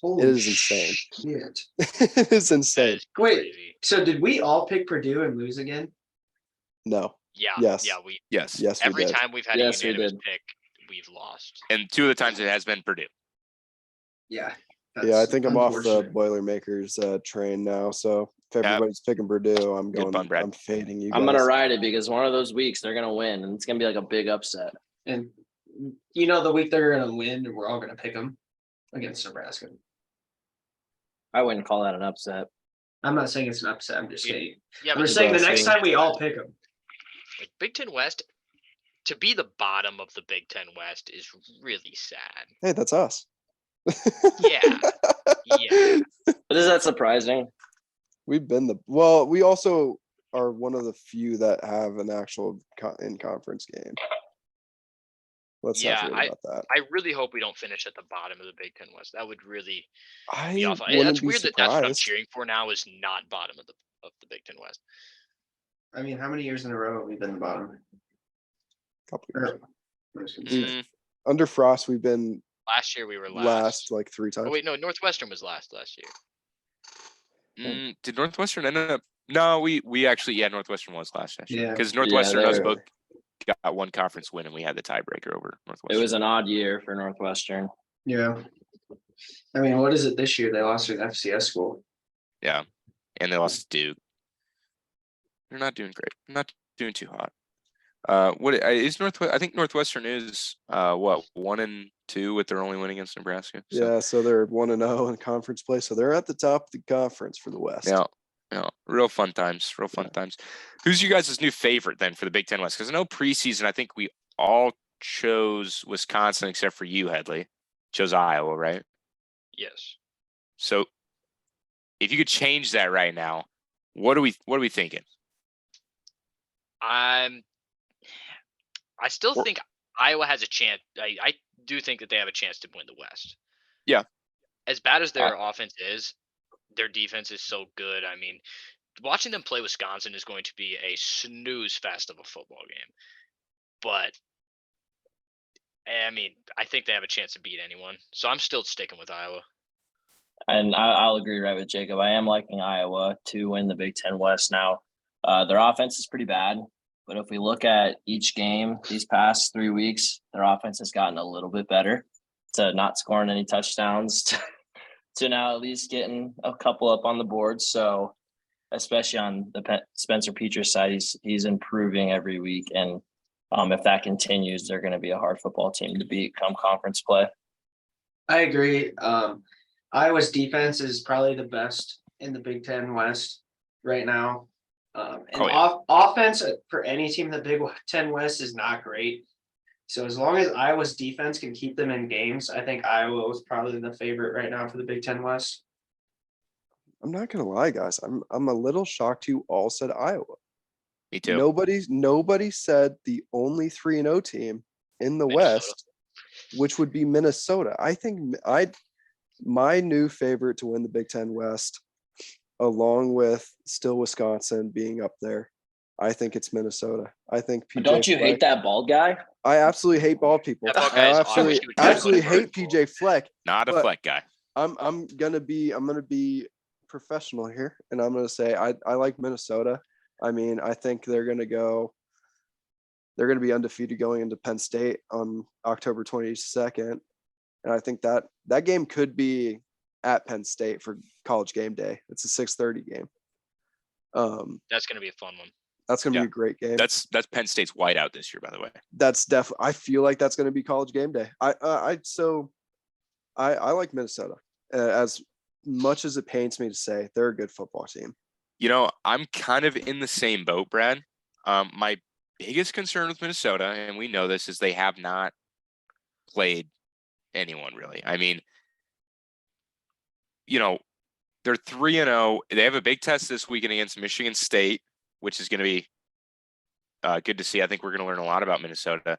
Holy It is insane. shit. It is That insane. is Wait. crazy. So did we all pick Purdue and lose again? No. Yeah. Yes. Yeah. We yes. Yes, we every did. time we've had Yes, a we unanimous did. pick, we've lost. And 2 of the times it has been Purdue. Yeah. Yeah, I think I'm off the unfortunate. Boilermakers train now. So if everybody's picking Purdue, I'm Good fun, Brad. I'm fading you guys. I'm gonna ride it because one of those weeks they're gonna win, and it's gonna be like a big upset. And you know, the week they're gonna win, we're all gonna pick them against Nebraska. I wouldn't call that an upset. I'm not saying it's an upset. I'm just Yeah. saying. Yeah, I'm but just saying the Nebraska- next time we all pick them. like Big Ten West, to be the bottom of the Big Ten West is really sad. Hey, that's us. Yeah. Yeah. But is that surprising? We've been we also are one of the few that have an actual in-conference game. Let's Yeah, not forget about that. I really hope we don't finish at the bottom of the Big Ten West. That would really be I awful. wouldn't That's be weird that that's what I'm surprised. cheering for now is not bottom of the Big Ten West. I mean, how many years in a row have we been the bottom? Couple years. Or- I was gonna Mm. say. Under Frost, we've been Last year we were last like 3 times. Oh wait, no, Northwestern was last year. Did Northwestern end up? No, we actually, Northwestern was last year. Yeah. Because Northwestern and us they're- both got one conference win, and we had the tiebreaker over Northwestern. It was an odd year for Northwestern. Yeah. I mean, what is it this year? They lost to an FCS school. Yeah, and they lost to Duke. They're not doing great. Not doing too hot. What is Northwest? I think Northwestern is 1-2 with their only win against Nebraska. So, Yeah, so they're 1-0 in conference play. So they're at the top of the conference for the West. yeah, real fun times. Real fun times. Who's you guys' new favorite then for the Big Ten West? Because I know preseason, I think we all chose Wisconsin except for you, Headley. Chose Iowa, right? Yes. So, if you could change that right now, what are we thinking? I still think Iowa has a chance. I do think that they have a chance to win the West. Yeah. As bad as their offense is, their defense is so good. I mean, watching them play Wisconsin is going to be a snooze fest of a football game. But I mean, I think they have a chance to beat anyone. So I'm still sticking with Iowa. And I'll agree right with Jacob. I am liking Iowa to win the Big Ten West now. Their offense is pretty bad, but if we look at each game these past 3 weeks, their offense has gotten a little bit better to not scoring any touchdowns to now at least getting a couple up on the board. So especially on the Spencer Petras side, he's improving every week. And if that continues, they're going to be a hard football team to beat come conference play. I agree. Iowa's defense is probably the best in the Big Ten West right now. Offense for any team in the Big Ten West is not great. So as long as Iowa's defense can keep them in games, I think Iowa was probably the favorite right now for the Big Ten West. I'm not gonna lie, guys. I'm a little shocked you all said Iowa. Me too. Nobody said the only 3-0 team in the Minnesota. West, which would be Minnesota. I think my new favorite to win the Big Ten West, along with still Wisconsin being up there, I think it's Minnesota. I think PJ. Don't you Fleck, hate that bald guy? I absolutely hate bald people. That bald I guy is awesome. I wish he would absolutely tackle hate people. PJ Fleck. Not a but Fleck guy. I'm gonna be professional here, and I'm gonna say I like Minnesota. I mean, I think they're gonna be undefeated going into Penn State on October 22nd, and I think that game could be at Penn State for College Game Day. It's a 6:30 game. That's going to be a fun one. That's gonna Yeah. be a great game. That's Penn State's whiteout this year, by the way. That's definitely. I feel like that's gonna be College Game Day. I like Minnesota. As much as it pains me to say, they're a good football team. You know, I'm kind of in the same boat, Brad. My biggest concern with Minnesota, and we know this, is they have not played anyone really. I mean, you know, they're 3-0. They have a big test this weekend against Michigan State, which is going to be good to see. I think we're going to learn a lot about Minnesota.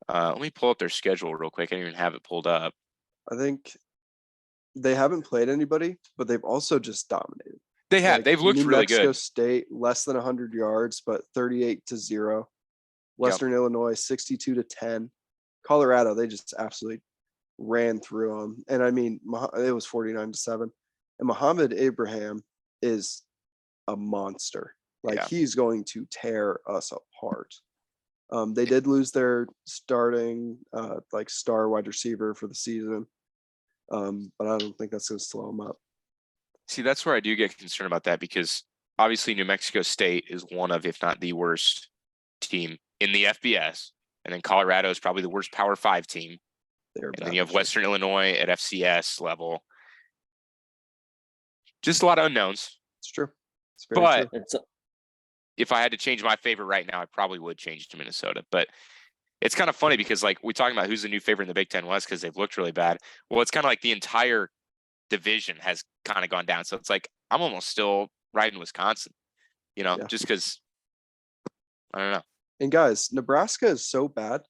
Let me pull up their schedule real quick. I didn't even have it pulled up. I think they haven't played anybody, but they've also just dominated. They have. Like, They've looked New really Mexico good. State less than 100 yards, but 38-0. Western Illinois 62-10. Colorado, they just absolutely ran through them. And I mean, it was 49-7. And Muhammad Abraham is a monster. Like, Yeah. he's going to tear us apart. They did lose their starting like star wide receiver for the season, but I don't think that's going to slow them up. See, that's where I do get concerned about that because obviously New Mexico State is one of, if not the worst team in the FBS. And then Colorado is probably the worst Power 5 team. And then you have Western Illinois at FCS level. Just a lot of unknowns. It's true. It's very true. If I had to change my favorite right now, I probably would change to Minnesota. But it's kind of funny because like we're talking about who's the new favorite in the Big Ten West because they've looked really bad. Well, it's kind of like the entire division has kind of gone down. So it's like I'm almost still riding Wisconsin, just because I don't know. And guys, Nebraska is so bad,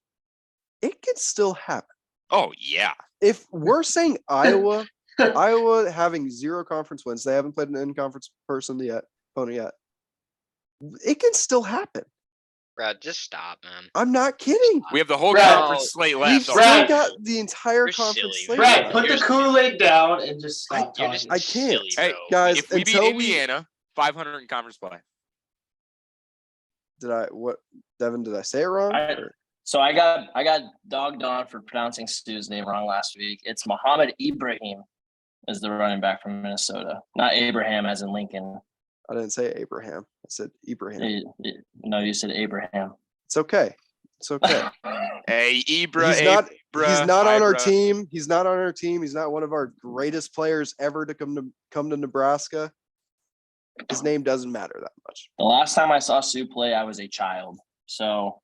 it can still happen. Oh yeah. If we're saying Iowa having 0 conference wins, they haven't played an in-conference opponent yet. It can still happen. Brad, just stop, man. I'm not kidding. We have the whole Brad, conference slate We've left. still Brad, got the entire you're conference silly. slate. Brad, left. put the Kool-Aid down and just stop You're talking. just I can't. silly, Hey, bro. Guys, if we beat until Indiana, 500 in conference play. Devin, did I say it wrong? So I got dogged on for pronouncing Stu's name wrong last week. It's Muhammad Ibrahim is the running back from Minnesota, not Abraham as in Lincoln. I didn't say Abraham. I said Ibrahim. No, you said Abraham. It's okay. It's okay. Hey, He's not on our team. He's not on our team. He's not one of our greatest players ever to come to Nebraska. His name doesn't matter that much. The last time I saw Stu play, I was a child. So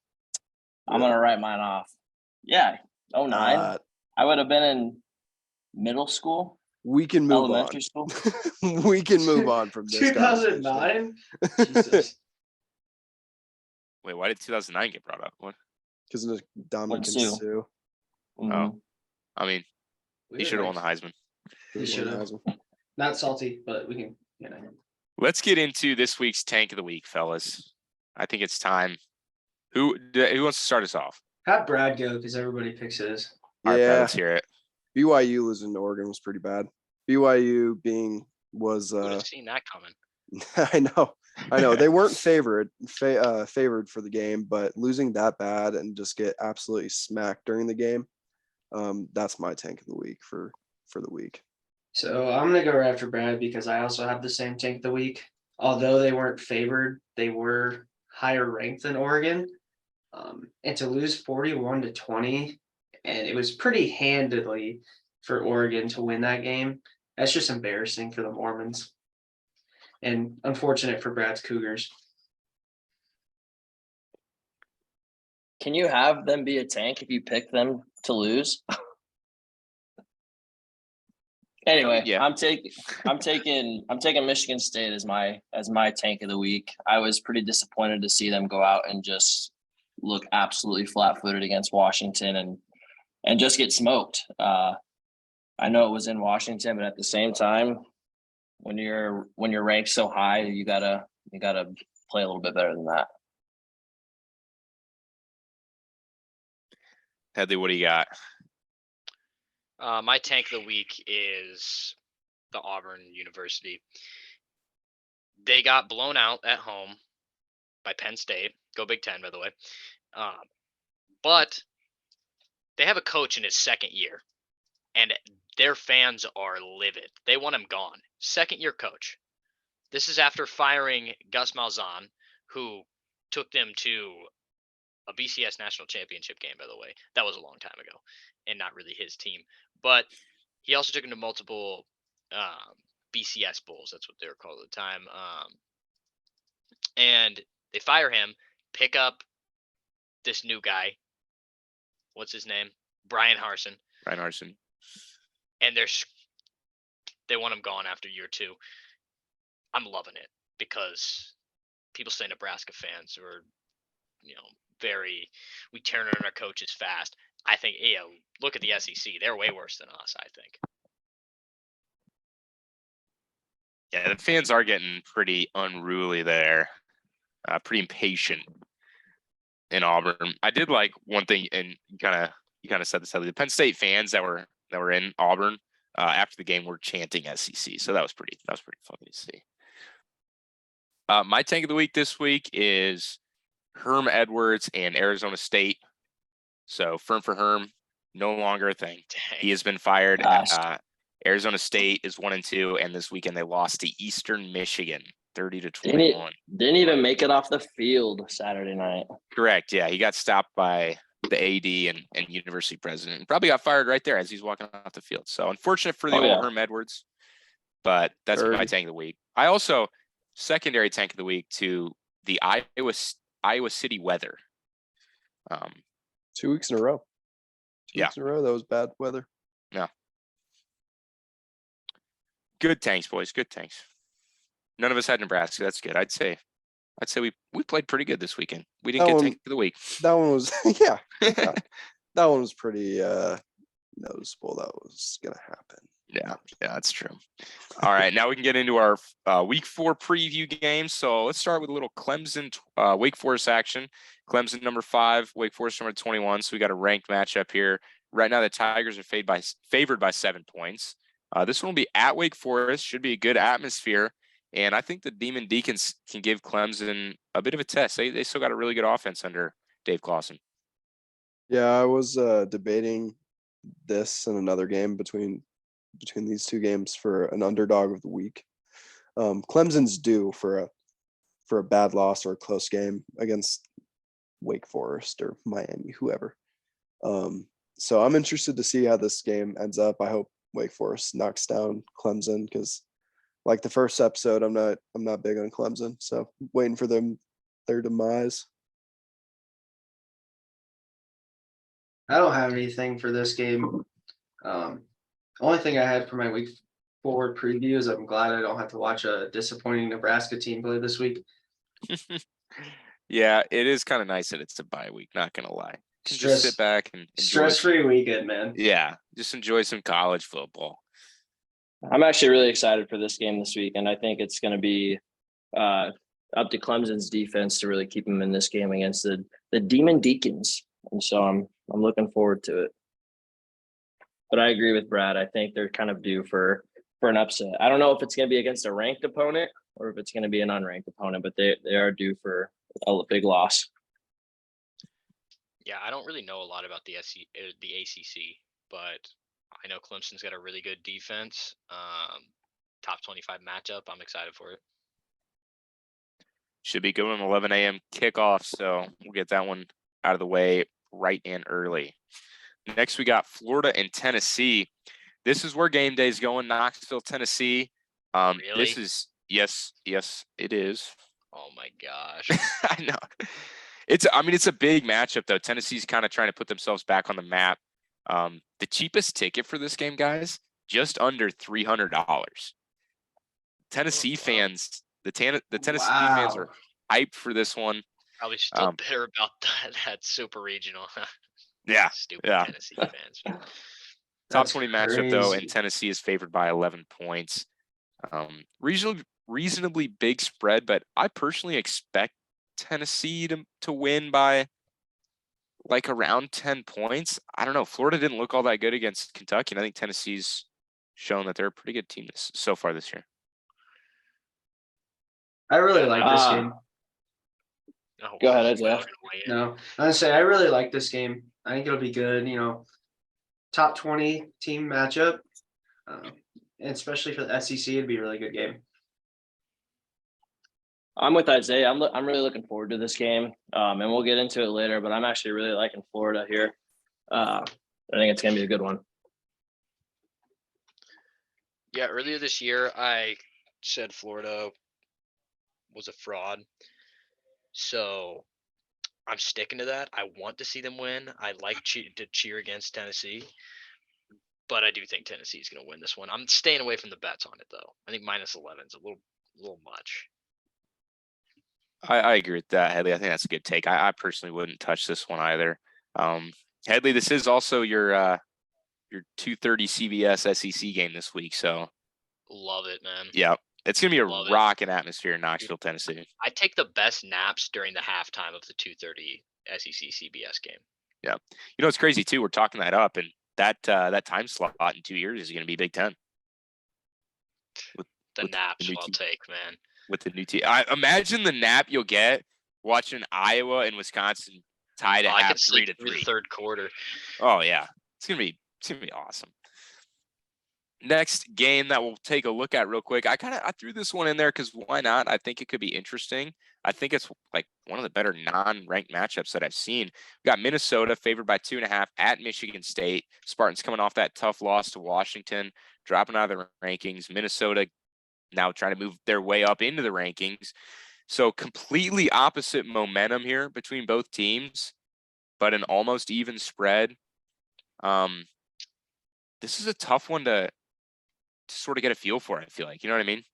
I'm going to write mine off. Yeah, 09. I would have been in middle school. We can move elementary school. We can move on from this. 2009? Jesus. Wait, why did 2009 get brought up? What? Because of Dominican Sue. Sue. Mhm. Oh, I mean, he should have won the Heisman. He should have. Not salty, but we can, Let's get into this week's tank of the week, fellas. I think it's time. Who wants to start us off? Have Brad go because everybody picks his. All right, Yeah, let's hear it. BYU losing to Oregon was pretty bad. BYU was Would have seen that coming. I know. They weren't favored for the game, but losing that bad and just get absolutely smacked during the game. That's my tank of the week for the week. So I'm gonna go right after Brad because I also have the same tank of the week. Although they weren't favored, they were higher ranked than Oregon. And to lose 41-20, and it was pretty handedly for Oregon to win that game. That's just embarrassing for the Mormons. And unfortunate for Brad's Cougars. Can you have them be a tank if you pick them to lose? Anyway, yeah. I'm taking Michigan State as my tank of the week. I was pretty disappointed to see them go out and just look absolutely flat-footed against Washington and just get smoked. I know it was in Washington, but at the same time, when you're ranked so high, you gotta play a little bit better than that. Headley, what do you got? My tank of the week is the Auburn University. They got blown out at home by Penn State. Go Big Ten, by the way. But they have a coach in his second year, and their fans are livid. They want him gone. Second-year coach. This is after firing Gus Malzahn, who took them to a BCS national championship game, by the way. That was a long time ago and not really his team. But he also took them to multiple BCS bowls. That's what they were called at the time. And they fire him, pick up this new guy. What's his name? Brian Harsin. And they want him gone after year 2. I'm loving it because people say Nebraska fans are, we turn on our coaches fast. I think, look at the SEC. They're way worse than us, I think. Yeah, the fans are getting pretty unruly there, pretty impatient in Auburn. I did like one thing, and you kind of said this. The Penn State fans that were in Auburn after the game were chanting SEC, so that was pretty funny to see. My tank of the week this week is Herm Edwards and Arizona State. So Firm for Herm, no longer a thing. Dang. He has been fired. Gosh. Arizona State is 1-2, and this weekend they lost to Eastern Michigan, 30-21. Didn't even make it off the field Saturday night. Correct. Yeah, he got stopped by the AD and university president, and probably got fired right there as he's walking off the field. So unfortunate for the old Herm Edwards, but that's my tank of the week. I also secondary tank of the week to the Iowa City weather. 2 weeks in a row. 2 Yeah. weeks in a row. That was bad weather. No. Good tanks, boys. Good tanks. None of us had Nebraska. That's good. I'd say we played pretty good this weekend. We didn't That get one- tank of the week. That one was yeah. That one was pretty noticeable. That was gonna happen. Yeah, that's true. All right, now we can get into our week 4 preview games. So let's start with a little Clemson Wake Forest action. Clemson number 5, Wake Forest number 21. So we got a ranked matchup here. Right now the Tigers are favored by 7 points. This one will be at Wake Forest. Should be a good atmosphere. And I think the Demon Deacons can give Clemson a bit of a test. They still got a really good offense under Dave Clawson. Yeah, I was debating this and another game between these 2 games for an underdog of the week. Clemson's due for a bad loss or a close game against Wake Forest or Miami, whoever. So I'm interested to see how this game ends up. I hope Wake Forest knocks down Clemson because, like the first episode, I'm not big on Clemson, so waiting for their demise. I don't have anything for this game. Only thing I had for my week 4 preview is I'm glad I don't have to watch a disappointing Nebraska team play this week. Yeah, it is kind of nice that it's a bye week, not gonna lie. Just sit back and enjoy Stress-free weekend, man. Yeah, just enjoy some college football. I'm actually really excited for this game this week, and I think it's going to be up to Clemson's defense to really keep them in this game against the Demon Deacons. And so I'm looking forward to it. But I agree with Brad. I think they're kind of due for an upset. I don't know if it's going to be against a ranked opponent or if it's going to be an unranked opponent, but they are due for a big loss. Yeah, I don't really know a lot about the ACC, but I know Clemson's got a really good defense. Top 25 matchup. I'm excited for it. Should be good on 11 a.m. kickoff, so we'll get that one out of the way right and early. Next, we got Florida and Tennessee. This is where game day is going. Knoxville, Tennessee. Really? This is yes, it is. Oh my gosh. I know. It's a big matchup though. Tennessee's kind of trying to put themselves back on the map. The cheapest ticket for this game, guys, just under $300. Tennessee fans, the Tennessee fans are hyped for this one. Probably still bitter about that super regional. Yeah, Stupid yeah. Tennessee fans. Top That's 20 matchup though, crazy. and Tennessee is favored by 11 points. Reasonably big spread, but I personally expect Tennessee to win by like around 10 points. I don't know. Florida didn't look all that good against Kentucky, and I think Tennessee's shown that they're a pretty good team so far this year. I really like this game. Oh, Go ahead, wow, Isaiah. I'm gonna weigh in. No, I'm gonna say I really like this game. I think it'll be good. Top 20 team matchup, and especially for the SEC, it'd be a really good game. I'm with Isaiah. I'm really looking forward to this game, and we'll get into it later. But I'm actually really liking Florida here. I think it's gonna be a good one. Yeah, earlier this year, I said Florida was a fraud. So I'm sticking to that. I want to see them win. I like to cheer against Tennessee. But I do think Tennessee is going to win this one. I'm staying away from the bets on it, though. I think minus 11 is a little much. I agree with that, Headley. I think that's a good take. I personally wouldn't touch this one either. Headley, this is also your 2:30 CBS SEC game this week. So Love it, man. yeah, it's gonna be a Love it. rocking atmosphere in Knoxville, Tennessee. I take the best naps during the halftime of the 2:30 SEC CBS game. Yeah, it's crazy too. We're talking that up, and that time slot in 2 years is gonna be Big Ten. The with naps new I'll team. take, man. With the new team. I imagine the nap you'll get watching Iowa and Wisconsin tied at I half could sleep 3-3. through the third quarter. Oh yeah, it's gonna be awesome. Next game that we'll take a look at real quick. I threw this one in there because why not? I think it could be interesting. I think it's like one of the better non-ranked matchups that I've seen. We got Minnesota favored by 2.5 at Michigan State. Spartans coming off that tough loss to Washington, dropping out of the rankings. Minnesota now trying to move their way up into the rankings. So completely opposite momentum here between both teams, but an almost even spread. This is a tough one to sort of get a feel for, I feel like. You know what I mean?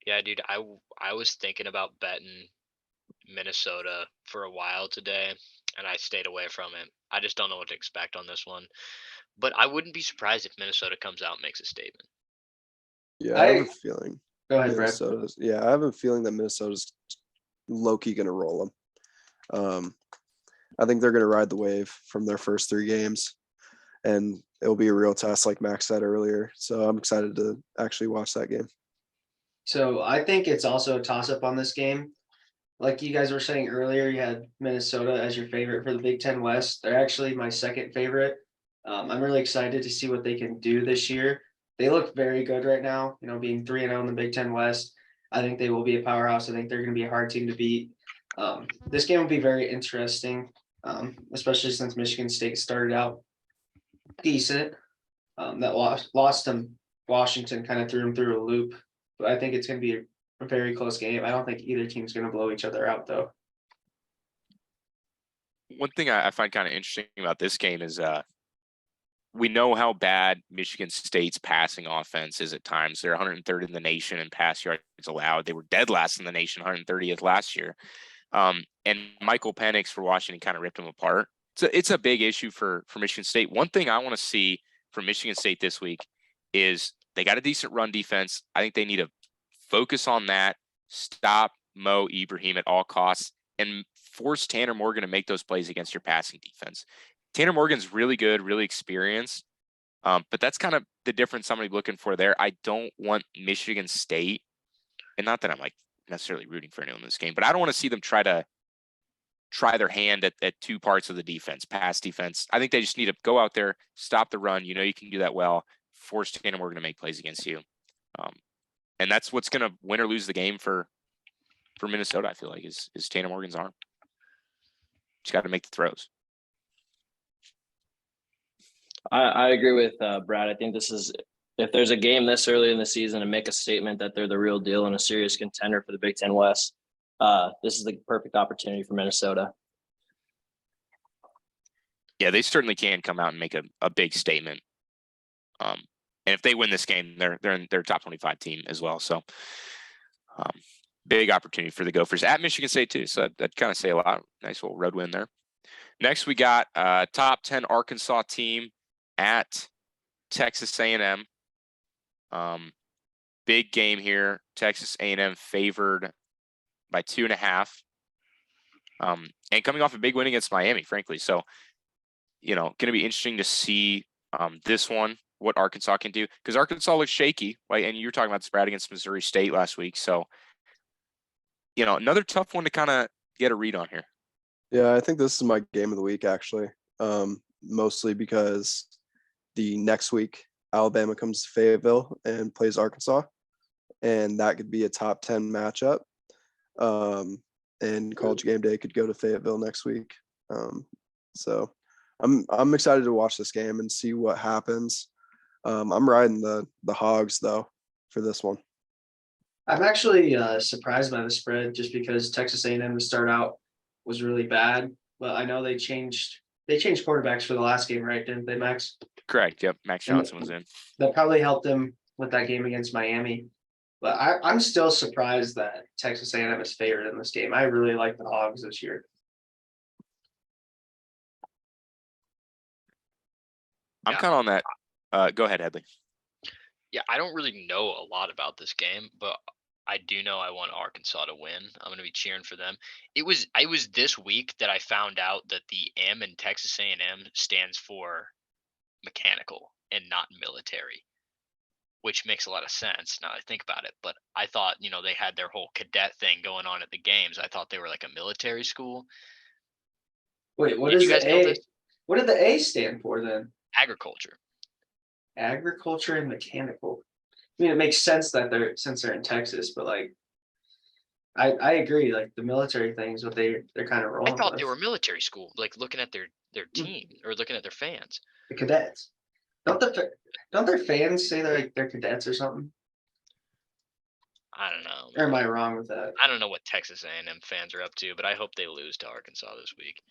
Yeah, dude, I was thinking about betting Minnesota for a while today, and I stayed away from it. I just don't know what to expect on this one. But I wouldn't be surprised if Minnesota comes out and makes a statement. Yeah, I have a feeling Go ahead, Brad. I have a feeling that Minnesota's low-key going to roll them. I think they're going to ride the wave from their first 3 games, and it'll be a real test, like Max said earlier. So I'm excited to actually watch that game. So I think it's also a toss-up on this game. Like you guys were saying earlier, you had Minnesota as your favorite for the Big Ten West. They're actually my second favorite. I'm really excited to see what they can do this year. They look very good right now, being 3-0 in the Big Ten West. I think they will be a powerhouse. I think they're going to be a hard team to beat. This game will be very interesting, especially since Michigan State started out decent. That lost them. Washington kind of threw them through a loop. But I think it's going to be a very close game. I don't think either team's going to blow each other out, though. One thing I find kind of interesting about this game is we know how bad Michigan State's passing offense is at times. They're 103rd in the nation in pass yards allowed. They were dead last in the nation, 130th last year. And Michael Penix for Washington kind of ripped them apart. So it's a big issue for Michigan State. One thing I want to see from Michigan State this week is they got a decent run defense. I think they need to focus on that, stop Mo Ibrahim at all costs, and force Tanner Morgan to make those plays against your passing defense. Tanner Morgan's really good, really experienced, but that's kind of the difference somebody looking for there. I don't want Michigan State, and not that I'm like necessarily rooting for anyone in this game, but I don't want to see them try their hand at 2 parts of the defense, pass defense. I think they just need to go out there, stop the run. You can do that well, force Tanner Morgan to make plays against you. And that's what's going to win or lose the game for Minnesota, I feel like, is Tanner Morgan's arm. Just got to make the throws. I agree with Brad. I think this is, if there's a game this early in the season to make a statement that they're the real deal and a serious contender for the Big Ten West, this is the perfect opportunity for Minnesota. Yeah, they certainly can come out and make a big statement. And if they win this game, they're in their top 25 team as well. So big opportunity for the Gophers at Michigan State too. So that kind of say a lot. Nice little road win there. Next, we got top 10 Arkansas team at Texas A&M. Big game here. Texas A&M favored by 2.5. And coming off a big win against Miami, frankly. So, going to be interesting to see this one, what Arkansas can do, because Arkansas looks shaky, right? And you were talking about the spread against Missouri State last week. So, another tough one to kind of get a read on here. Yeah, I think this is my game of the week, actually. Mostly because the next week, Alabama comes to Fayetteville and plays Arkansas. And that could be a top 10 matchup. And College Game Day could go to Fayetteville next week. So I'm excited to watch this game and see what happens. I'm riding the Hogs, though, for this one. I'm actually surprised by the spread just because Texas A&M to start out was really bad, but I know they changed quarterbacks for the last game, right? Didn't they, Max? Correct. Yep. Max Johnson was in. That probably helped them with that game against Miami. But I'm still surprised that Texas A&M is favored in this game. I really like the Hogs this year. I'm kind of on that. Go ahead, Headley. Yeah, I don't really know a lot about this game, but I do know I want Arkansas to win. I'm going to be cheering for them. It was this week that I found out that the M in Texas A&M stands for mechanical and not military. which makes a lot of sense now that I think about it. But I thought, they had their whole cadet thing going on at the games. I thought they were like a military school. Wait, what Did is you guys the know A? this? What did the A stand for then? Agriculture. Agriculture and mechanical. I mean, it makes sense that since they're in Texas, but like, I agree. Like the military things, what they're kind of I rolling thought with. they were military school, like looking at their team or looking at their fans. The cadets. Don't their fans say they're cadets or something? I don't know. Or am I wrong with that? I don't know what Texas A&M fans are up to, but I hope they lose to Arkansas this week.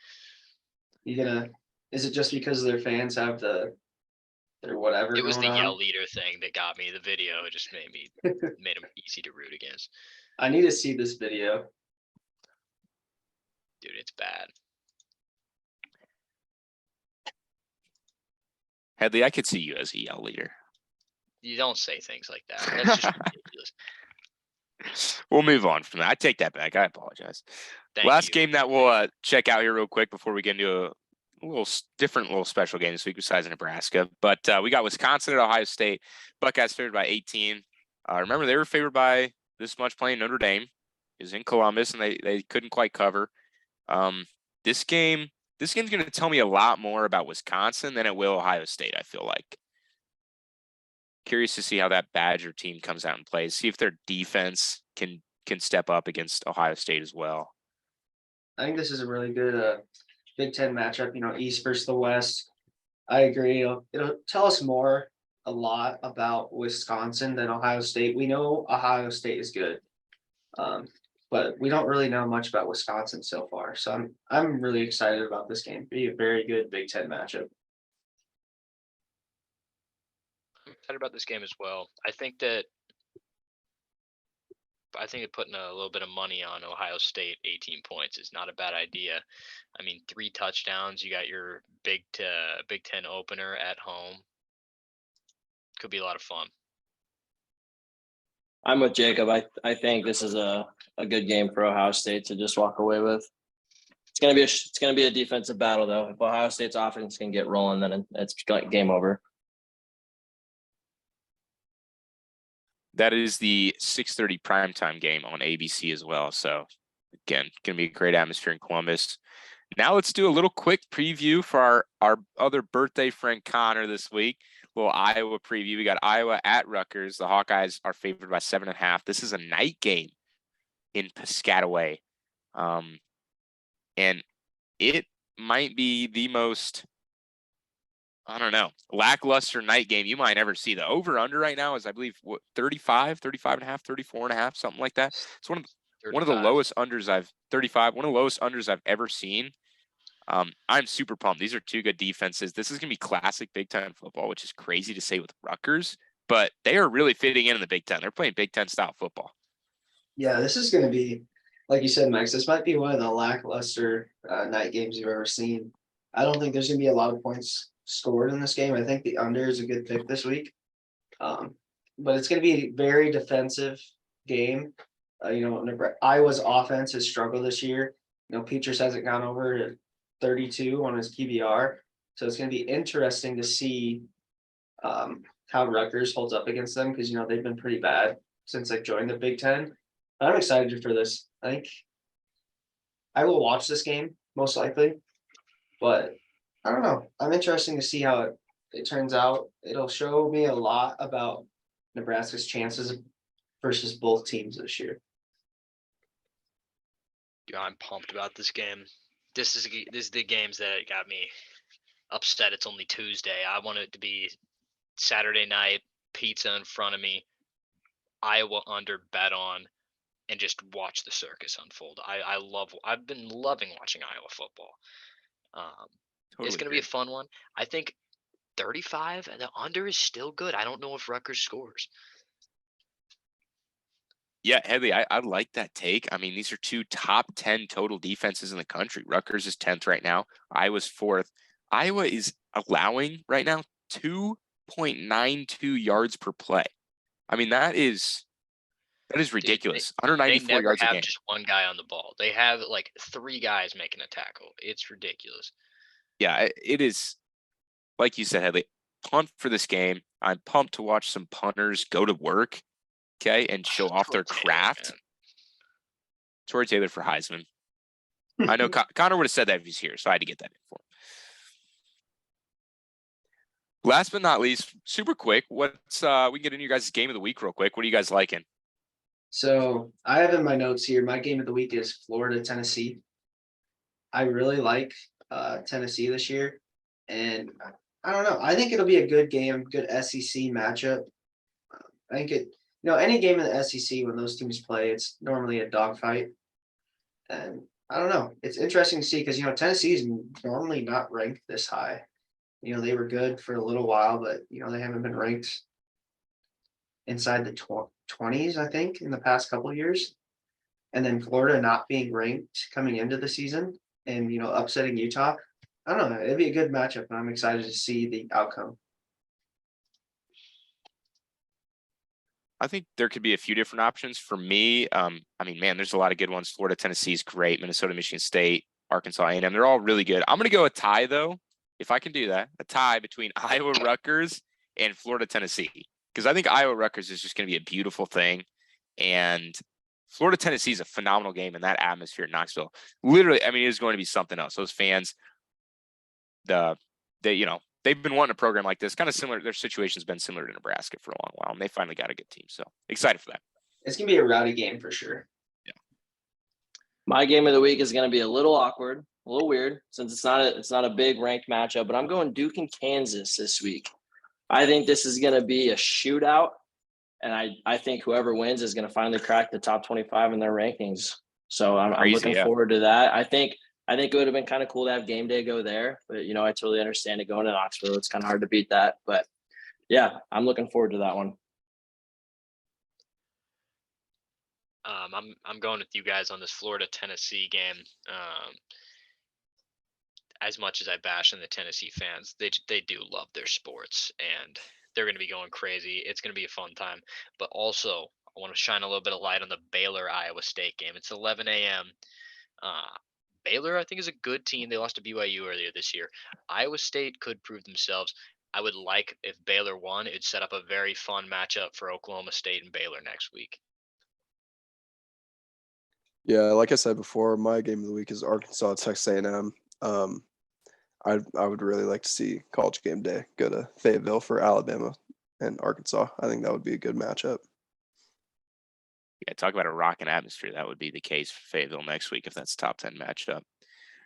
Is it just because their fans have their whatever? It was the going on? yell leader thing that got me. The video just made them easy to root against. I need to see this video. Dude, it's bad. Headley, I could see you as a yell leader. You don't say things like that. That's just ridiculous. We'll move on from that. I take that back. I apologize. Thank Last you. game that we'll check out here real quick before we get into a different special game this week besides Nebraska. But we got Wisconsin at Ohio State. Buckeyes favored by 18. Remember, they were favored by this much playing Notre Dame. Is in Columbus, and they couldn't quite cover. This game's going to tell me a lot more about Wisconsin than it will Ohio State, I feel like. Curious to see how that Badger team comes out and plays. See if their defense can step up against Ohio State as well. I think this is a really good Big Ten matchup. East versus the West. I agree. It'll tell us a lot about Wisconsin than Ohio State. We know Ohio State is good, but we don't really know much about Wisconsin so far. So I'm really excited about this game. Be a very good Big Ten matchup. I'm excited about this game as well. I think that putting a little bit of money on Ohio State 18 points is not a bad idea. I mean, 3 touchdowns. You got your Big Ten opener at home. Could be a lot of fun. I'm with Jacob. I think this is a good game for Ohio State to just walk away with. It's gonna be a defensive battle though. If Ohio State's offense can get rolling, then it's game over. That is the 6:30 primetime game on ABC as well. So again, going to be a great atmosphere in Columbus. Now let's do a little quick preview for our other birthday friend Connor this week. A little Iowa preview. We got Iowa at Rutgers. The Hawkeyes are favored by 7.5. This is a night game in Piscataway. And it might be the most, I don't know, lackluster night game you might ever see. The over-under right now is, I believe, 35 and a half, 34 and a half, something like that. It's one of the lowest unders one of the lowest unders I've ever seen. I'm super pumped. These are 2 good defenses. This is going to be classic Big Ten football, which is crazy to say with Rutgers, but they are really fitting in the Big Ten. They're playing Big Ten style football. Yeah, this is going to be, like you said, Max, this might be one of the lackluster night games you've ever seen. I don't think there's going to be a lot of points scored in this game. I think the under is a good pick this week. But it's going to be a very defensive game. Iowa's offense has struggled this year. Petras hasn't gone over 32 on his QBR. So it's going to be interesting to see how Rutgers holds up against them because, they've been pretty bad since they joined the Big Ten. I'm excited for this. I think I will watch this game most likely, but I don't know. I'm interested to see how it turns out. It'll show me a lot about Nebraska's chances versus both teams this year. Yeah, I'm pumped about this game. This is the games that got me upset. It's only Tuesday. I want it to be Saturday night, pizza in front of me, Iowa under bet on, and just watch the circus unfold. I've been loving watching Iowa football. It's going to be a fun one. I think 35, the under is still good. I don't know if Rutgers scores. Yeah, Headley, I like that take. I mean, these are 2 top 10 total defenses in the country. Rutgers is 10th right now. Iowa's 4th. Iowa is allowing right now 2.92 yards per play. I mean, that is ridiculous. 194 yards a game. They never have just one guy on the ball. They have like 3 guys making a tackle. It's ridiculous. Yeah, it is. Like you said, Headley, pumped for this game. I'm pumped to watch some punters go to work, okay, and show off their craft. Man. Troy Taylor for Heisman. I know Connor would have said that if he's here, so I had to get that in for him. Last but not least, super quick, we can get into your guys' game of the week real quick. What are you guys liking? So I have in my notes here, my game of the week is Florida, Tennessee. I really like Tennessee this year. And I don't know. I think it'll be a good game, good SEC matchup. I think any game in the SEC when those teams play, it's normally a dogfight. And I don't know. It's interesting to see because, Tennessee is normally not ranked this high. They were good for a little while, but, they haven't been ranked inside the 20s, I think, in the past couple of years. And then Florida not being ranked coming into the season and, upsetting Utah. I don't know. It'd be a good matchup, and I'm excited to see the outcome. I think there could be a few different options for me. There's a lot of good ones. Florida, Tennessee is great. Minnesota, Michigan State, Arkansas, A&M. They're all really good. I'm going to go a tie, though, if I can do that. A tie between Iowa, Rutgers, and Florida, Tennessee. Because I think Iowa, Rutgers is just going to be a beautiful thing. And Florida, Tennessee is a phenomenal game, and that atmosphere at Knoxville. Literally, it is going to be something else. Those fans, they've been wanting a program like this, kind of similar. Their situation's been similar to Nebraska for a long while, and they finally got a good team. So excited for that. It's going to be a rowdy game for sure. Yeah. My game of the week is going to be a little awkward, a little weird, since it's not a big ranked matchup, but I'm going Duke and Kansas this week. I think this is going to be a shootout, and I think whoever wins is going to finally crack the top 25 in their rankings. So I'm looking forward to that. I think it would have been kind of cool to have game day go there, but I totally understand it going to Knoxville. It's kind of hard to beat that, but yeah, I'm looking forward to that one. I'm going with you guys on this Florida Tennessee game. As much as I bash on the Tennessee fans, they do love their sports and they're going to be going crazy. It's going to be a fun time, but also I want to shine a little bit of light on the Baylor Iowa State game. It's 11 a.m. Baylor, I think, is a good team. They lost to BYU earlier this year. Iowa State could prove themselves. I would like if Baylor won, it'd set up a very fun matchup for Oklahoma State and Baylor next week. Yeah, like I said before, my game of the week is Arkansas, Texas A&M. I would really like to see College Game Day go to Fayetteville for Alabama and Arkansas. I think that would be a good matchup. Yeah, talk about a rocking atmosphere. That would be the case for Fayetteville next week if that's top 10 matchup.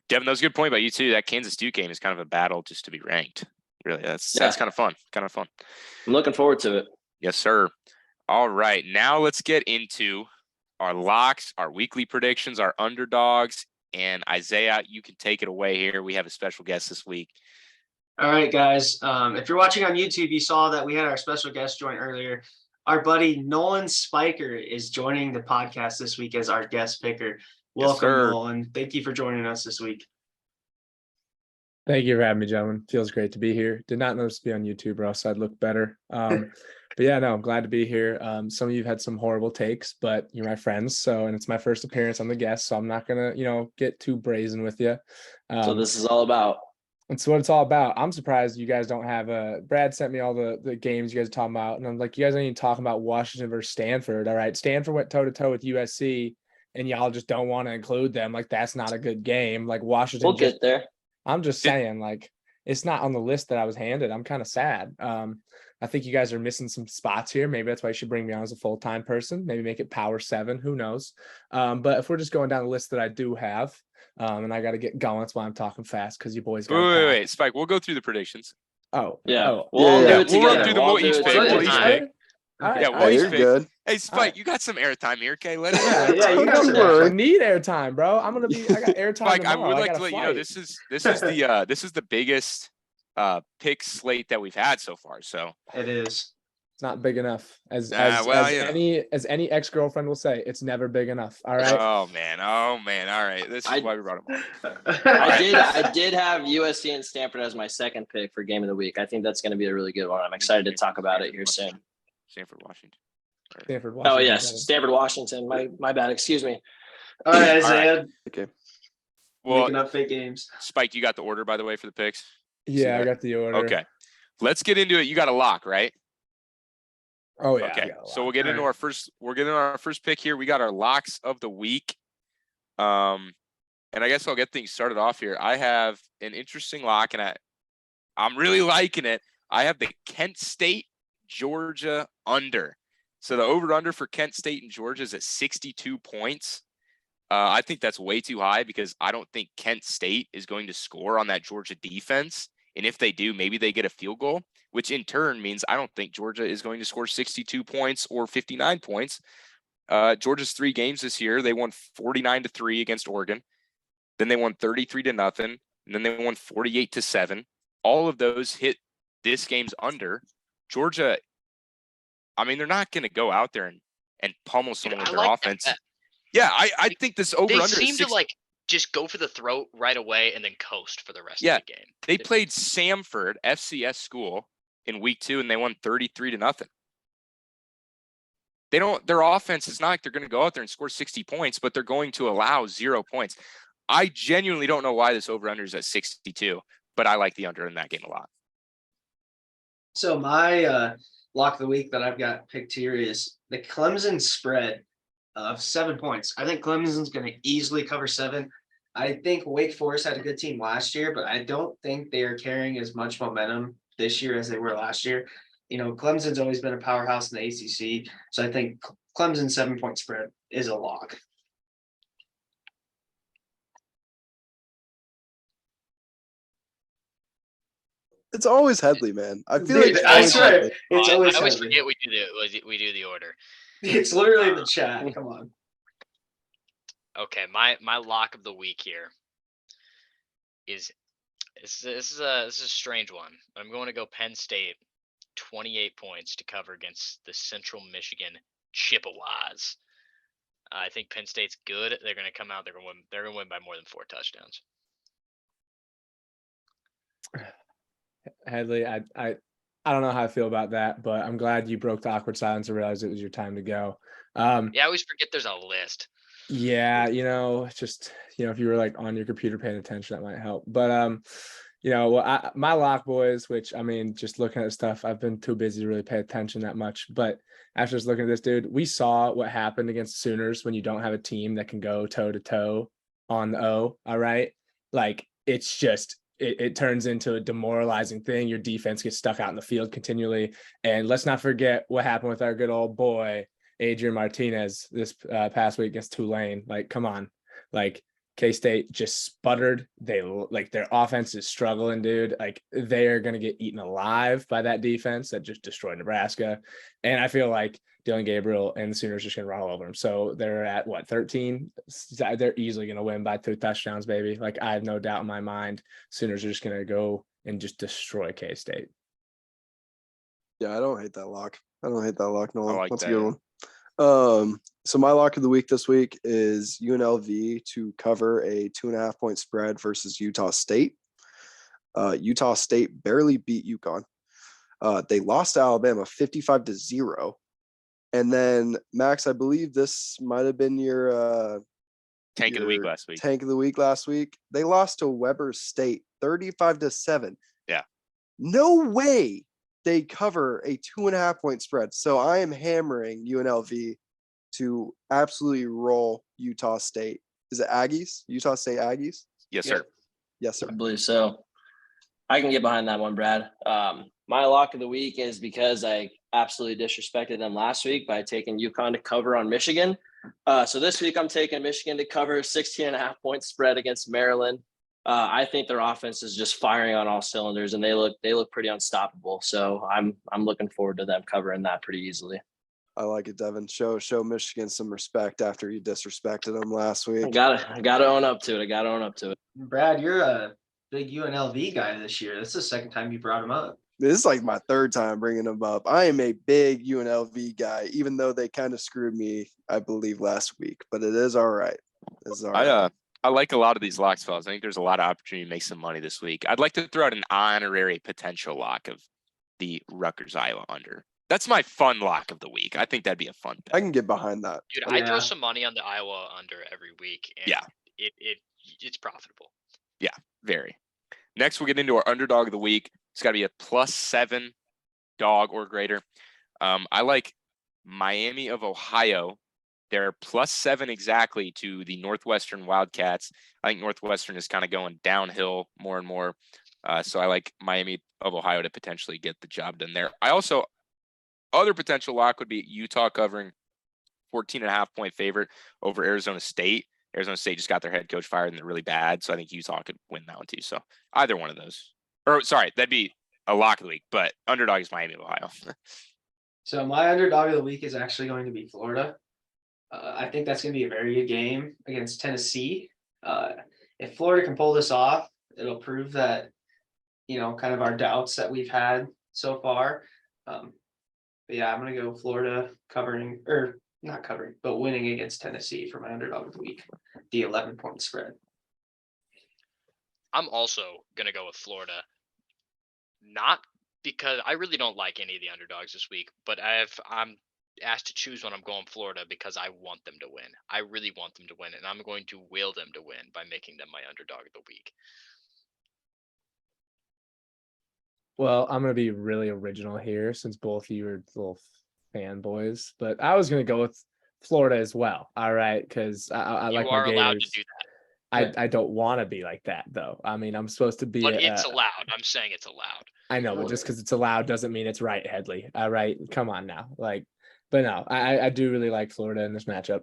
Devin, that was a good point about you too. That Kansas Duke game is kind of a battle just to be ranked. Really, that's kind of fun. I'm looking forward to it. Yes, sir. All right, now let's get into our locks, our weekly predictions, our underdogs, and Isaiah, you can take it away here. We have a special guest this week. All right, guys. If you're watching on YouTube, you saw that we had our special guest join earlier. Our buddy Nolan Spiker is joining the podcast this week as our guest picker. Welcome, Nolan. Thank you for joining us this week. Thank you for having me, gentlemen. Feels great to be here. Did not notice to be on YouTube, or else I'd look better. But yeah, no, I'm glad to be here. Some of you have had some horrible takes, but you're my friends. And it's my first appearance on the guest, so I'm not gonna, get too brazen with you. So this is all about. That's what it's all about. I'm surprised you guys don't have Brad sent me all the games you guys are talking about. And I'm like, you guys aren't even talking about Washington versus Stanford. All right. Stanford went toe to toe with USC and y'all just don't want to include them. Like, that's not a good game. Like Washington. We'll get there. I'm just saying, like, it's not on the list that I was handed. I'm kind of sad. I think you guys are missing some spots here. Maybe that's why you should bring me on as a full-time person. Maybe make it Power 7. Who knows? But if we're just going down the list that I do have, and I got to get going, that's why I'm talking fast because you boys got. Wait, Spike. We'll go through the predictions. Oh, yeah. Oh. We'll all do it We'll run together. through them. We'll each pick. We'll each pick. Right. Each you're pick. good. Hey, Spike, you got some airtime here. Okay, let it. Yeah, you got some I need airtime, bro. I got airtime. Spike, I tomorrow. would like to let you know flight. this is the biggest pick slate that we've had so far. So It is. It's not big enough. As any ex-girlfriend will say, it's never big enough. All right. Oh man. All right. This is why we brought him on. I did have USC and Stanford as my second pick for game of the week. I think that's going to be a really good one. I'm excited to talk about it here soon. Stanford, Washington. Oh yes, Stanford, Washington. My bad. Excuse me. All right, Isaiah. Okay. Well, Making up fake games. Spike, you got the order by the way for the picks. Yeah, I got the order. Okay. let's get into it. You got a lock, right? Oh yeah. Okay. So we'll get into our first. We're getting our first pick here. We got our locks of the week. And I guess I'll get things started off here. I have an interesting lock, and I'm really liking it. I have the Kent State Georgia under. So the over/under for Kent State and Georgia is at 62 points. I think that's way too high because I don't think Kent State is going to score on that Georgia defense. And if they do, maybe they get a field goal, which in turn means I don't think Georgia is going to score 62 points or 59 points. Georgia's 3 games this year, they won 49-3 against Oregon. Then they won 33-0. And then they won 48-7. All of those hit this game's under. Georgia, I mean, they're not going to go out there and pummel someone with their offense. That. Yeah, I think this over-under They seem is to like just go for the throat right away and then coast for the rest of the game. They played Samford, FCS school, in week 2, and they won 33-0. Their offense is not like they're going to go out there and score 60 points, but they're going to allow 0 points. I genuinely don't know why this over-under is at 62, but I like the under in that game a lot. So my lock of the week that I've got picked here is the Clemson spread of 7 points. I think Clemson's going to easily cover 7. I think Wake Forest had a good team last year, but I don't think they are carrying as much momentum this year as they were last year. You know, Clemson's always been a powerhouse in the ACC, so I think Clemson's 7-point spread is a lock. It's always Headley, man. I feel Dude, like I it's swear, Headley. it's I always always Headley. forget we do the order. It's literally in the chat. Come on. Okay, my lock of the week here is this is a strange one. I'm going to go Penn State, 28 points to cover against the Central Michigan Chippewas. I think Penn State's good. They're going to come out. They're going to win by more than 4 touchdowns. Headley, I don't know how I feel about that, but I'm glad you broke the awkward silence and realized it was your time to go. Yeah, I always forget there's a list. Yeah, just if you were like on your computer paying attention, that might help. But my lock, boys, which I mean, just looking at stuff, I've been too busy to really pay attention that much. But after just looking at this, dude, we saw what happened against Sooners when you don't have a team that can go toe to toe on the O. All right, like it's just. It turns into a demoralizing thing. Your defense gets stuck out in the field continually. And let's not forget what happened with our good old boy, Adrian Martinez, this past week against Tulane. Like, come on. Like, K-State just sputtered. Their offense is struggling, dude. Like, they are going to get eaten alive by that defense that just destroyed Nebraska. And I feel like Dylan Gabriel and the Sooners just going to run all over them. So they're at 13? They're easily going to win by 2 touchdowns, baby. Like, I have no doubt in my mind, Sooners are just going to go and just destroy K-State. Yeah, I don't hate that lock. No, That's a good one. So my lock of the week this week is UNLV to cover a 2.5-point spread versus Utah State. Utah State barely beat UConn. They lost to Alabama 55-0. And then Max, I believe this might have been your Tank of the week last week. Tank of the week last week. They lost to Weber State 35-7. Yeah. No way they cover a 2.5-point spread. So I am hammering UNLV to absolutely roll Utah State. Is it Aggies? Utah State Aggies? Yes, sir. Yes, sir. I believe so. I can get behind that one, Brad. My lock of the week is because I absolutely disrespected them last week by taking UConn to cover on Michigan. So this week I'm taking Michigan to cover 16.5-point spread against Maryland. I think their offense is just firing on all cylinders, and they look pretty unstoppable. So I'm looking forward to them covering that pretty easily. I like it, Devin. Show Michigan some respect after you disrespected them last week. I gotta own up to it. Brad, you're a big UNLV guy this year. That's the second time you brought him up. This is like my 3rd time bringing them up. I am a big UNLV guy, even though they kind of screwed me, I believe, last week. But it is all right. I like a lot of these locks, fellas. I think there's a lot of opportunity to make some money this week. I'd like to throw out an honorary potential lock of the Rutgers Iowa under. That's my fun lock of the week. I think that'd be a fun thing. I can get behind that. Dude, I throw some money on the Iowa under every week, and it's profitable. Yeah, very. Next, we'll get into our underdog of the week. It's got to be a +7 dog or greater. I like Miami of Ohio. They're +7 exactly to the Northwestern Wildcats. I think Northwestern is kind of going downhill more and more. So I like Miami of Ohio to potentially get the job done there. I also, other potential lock would be Utah covering 14.5-point favorite over Arizona State. Arizona State just got their head coach fired and they're really bad. So I think Utah could win that one too. So either one of those. Or sorry, that'd be a lock of the week, but underdog is Miami of Ohio. So my underdog of the week is actually going to be Florida. I think that's going to be a very good game against Tennessee. If Florida can pull this off, it'll prove that, kind of our doubts that we've had so far. But yeah, I'm going to go Florida covering, or not covering, but winning against Tennessee for my underdog of the week, the 11-point spread. I'm also going to go with Florida. Not because I really don't like any of the underdogs this week, but I'm asked to choose when I'm going Florida because I want them to win. I really want them to win, and I'm going to will them to win by making them my underdog of the week. Well, I'm going to be really original here since both of you are little fanboys, but I was going to go with Florida as well. All right. Because I like my You are allowed to Gators. do that. I don't want to be like that, though. I mean, I'm supposed to be. But it's allowed. I'm saying it's allowed. I know, but just because it's allowed doesn't mean it's right, Headley. All right. Come on now. But no, I do really like Florida in this matchup.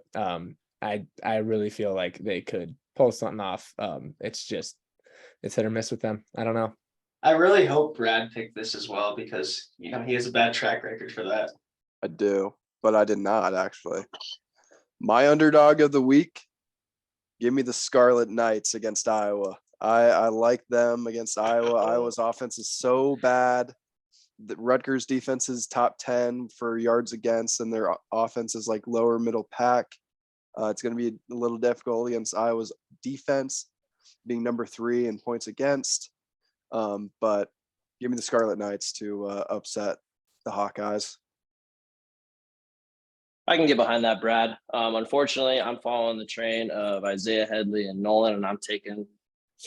I really feel like they could pull something off. It's hit or miss with them. I don't know. I really hope Brad picked this as well because, he has a bad track record for that. I do, but I did not actually. My underdog of the week, give me the Scarlet Knights against Iowa. I like them against Iowa. Iowa's offense is so bad. The Rutgers defense is top 10 for yards against, and their offense is like lower middle pack. It's going to be a little difficult against Iowa's defense, being number 3 in points against. But give me the Scarlet Knights to upset the Hawkeyes. I can get behind that, Brad. Unfortunately, I'm following the train of Isaiah Headley and Nolan, and I'm taking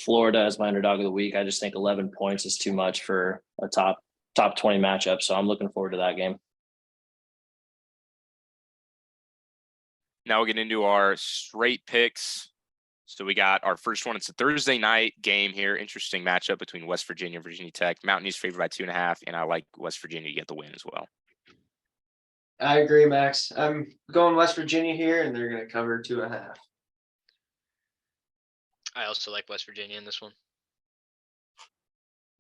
Florida as my underdog of the week. I just think 11 points is too much for a top 20 matchup. So I'm looking forward to that game. Now we'll get into our straight picks. So we got our first one. It's a Thursday night game here. Interesting matchup between West Virginia and Virginia Tech. Mountain East favored by 2.5, and I like West Virginia to get the win as well. I agree, Max. I'm going West Virginia here, and they're going to cover 2.5. I also like West Virginia in this one.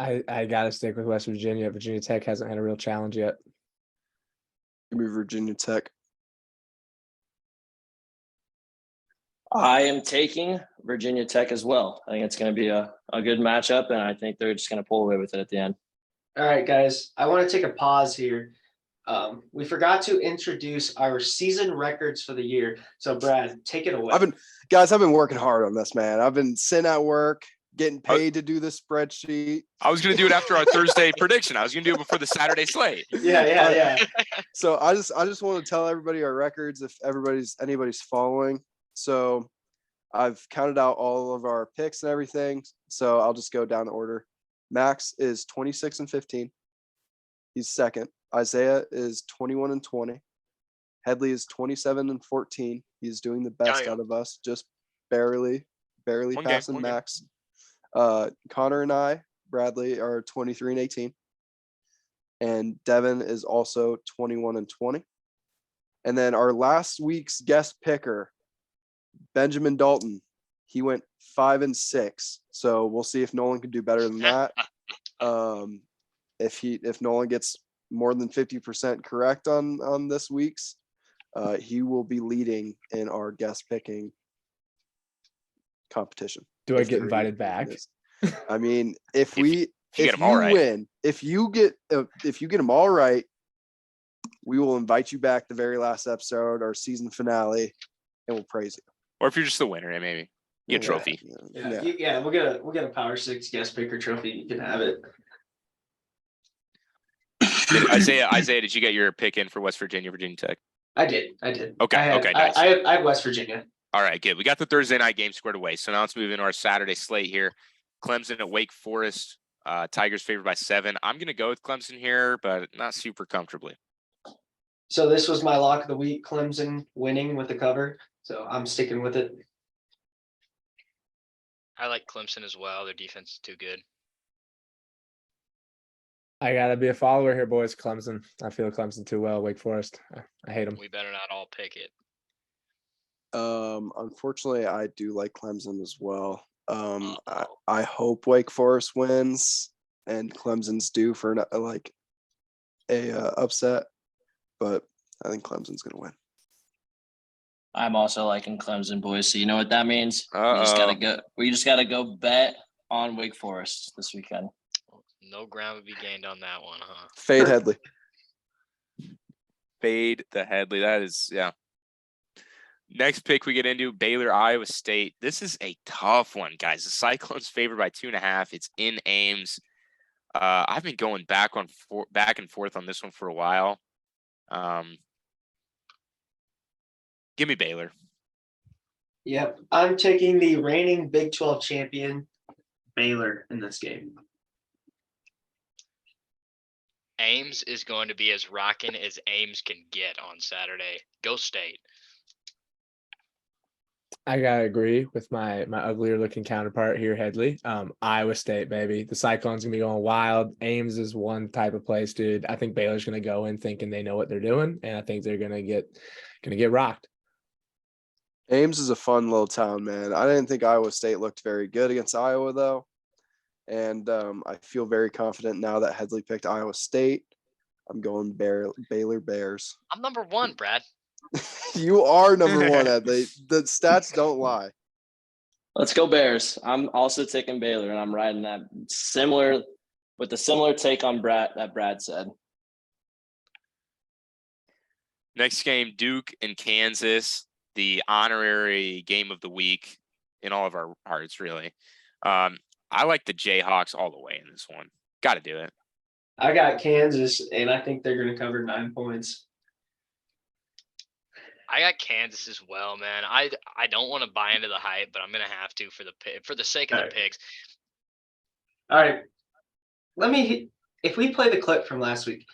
I gotta stick with West Virginia. Virginia Tech hasn't had a real challenge yet. Give me Virginia Tech. I am taking Virginia Tech as well. I think it's going to be a good matchup, and I think they're just going to pull away with it at the end. All right, guys. I want to take a pause here. We forgot to introduce our season records for the year. So, Brad, take it away. I've been working hard on this, man. I've been sitting at work, getting paid to do this spreadsheet. I was going to do it after our Thursday prediction. I was going to do it before the Saturday slate. Yeah. So I just want to tell everybody our records if anybody's following. So I've counted out all of our picks and everything. So I'll just go down the order. Max is 26-15. He's second. Isaiah is 21-20. Headley is 27-14. He's doing the best out of us, just barely passing Max. Connor and I, Bradley, are 23-18. And Devin is also 21-20. And then our last week's guest picker, Benjamin Dalton, he went 5-6. So we'll see if Nolan can do better than that. If Nolan gets more than 50% correct on this week's, he will be leading in our guest picking competition. Do I get invited back? I mean, if you win, if you get them all right, we will invite you back the very last episode, our season finale, and we'll praise you. Or if you're just the winner, maybe get a trophy. Yeah. We'll get a Power 6 guest picker trophy. You can have it. Isaiah, did you get your pick in for West Virginia, Virginia Tech? I did. Okay, nice. I had West Virginia. All right, good. We got the Thursday night game squared away. So now let's move into our Saturday slate here. Clemson at Wake Forest. Tigers favored by 7. I'm going to go with Clemson here, but not super comfortably. So this was my lock of the week, Clemson winning with the cover. So I'm sticking with it. I like Clemson as well. Their defense is too good. I gotta be a follower here, boys. Clemson. I feel Clemson too well. Wake Forest. I hate them. We better not all pick it. Unfortunately, I do like Clemson as well. I hope Wake Forest wins and Clemson's due for a upset, but I think Clemson's gonna win. I'm also liking Clemson, boys. So you know what that means? Uh-oh. We just gotta go bet on Wake Forest this weekend. No ground would be gained on that one, huh? Fade Headley. Fade the Headley. That is, yeah. Next pick we get into, Baylor, Iowa State. This is a tough one, guys. The Cyclones favored by 2.5. It's in Ames. I've been going back and forth on this one for a while. Give me Baylor. Yep. I'm taking the reigning Big 12 champion, Baylor, in this game. Ames is going to be as rocking as Ames can get on Saturday. Go State. I gotta agree with my uglier looking counterpart here, Headley. Iowa State, baby. The Cyclones gonna be going wild. Ames is one type of place, dude. I think Baylor's gonna go in thinking they know what they're doing, and I think they're gonna get rocked. Ames is a fun little town, man. I didn't think Iowa State looked very good against Iowa, though. And I feel very confident now that Headley picked Iowa State. I'm going Baylor Bears. I'm number 1, Brad. You are number 1, Headley. The stats don't lie. Let's go Bears. I'm also taking Baylor, and I'm riding that similar take on Brad said. Next game, Duke and Kansas, the honorary game of the week in all of our hearts, really. I like the Jayhawks all the way in this one. Got to do it. I got Kansas, and I think they're going to cover 9 points. I got Kansas as well, man. I don't want to buy into the hype, but I'm going to have to for the sake of the picks. All right. If we play the clip from last week,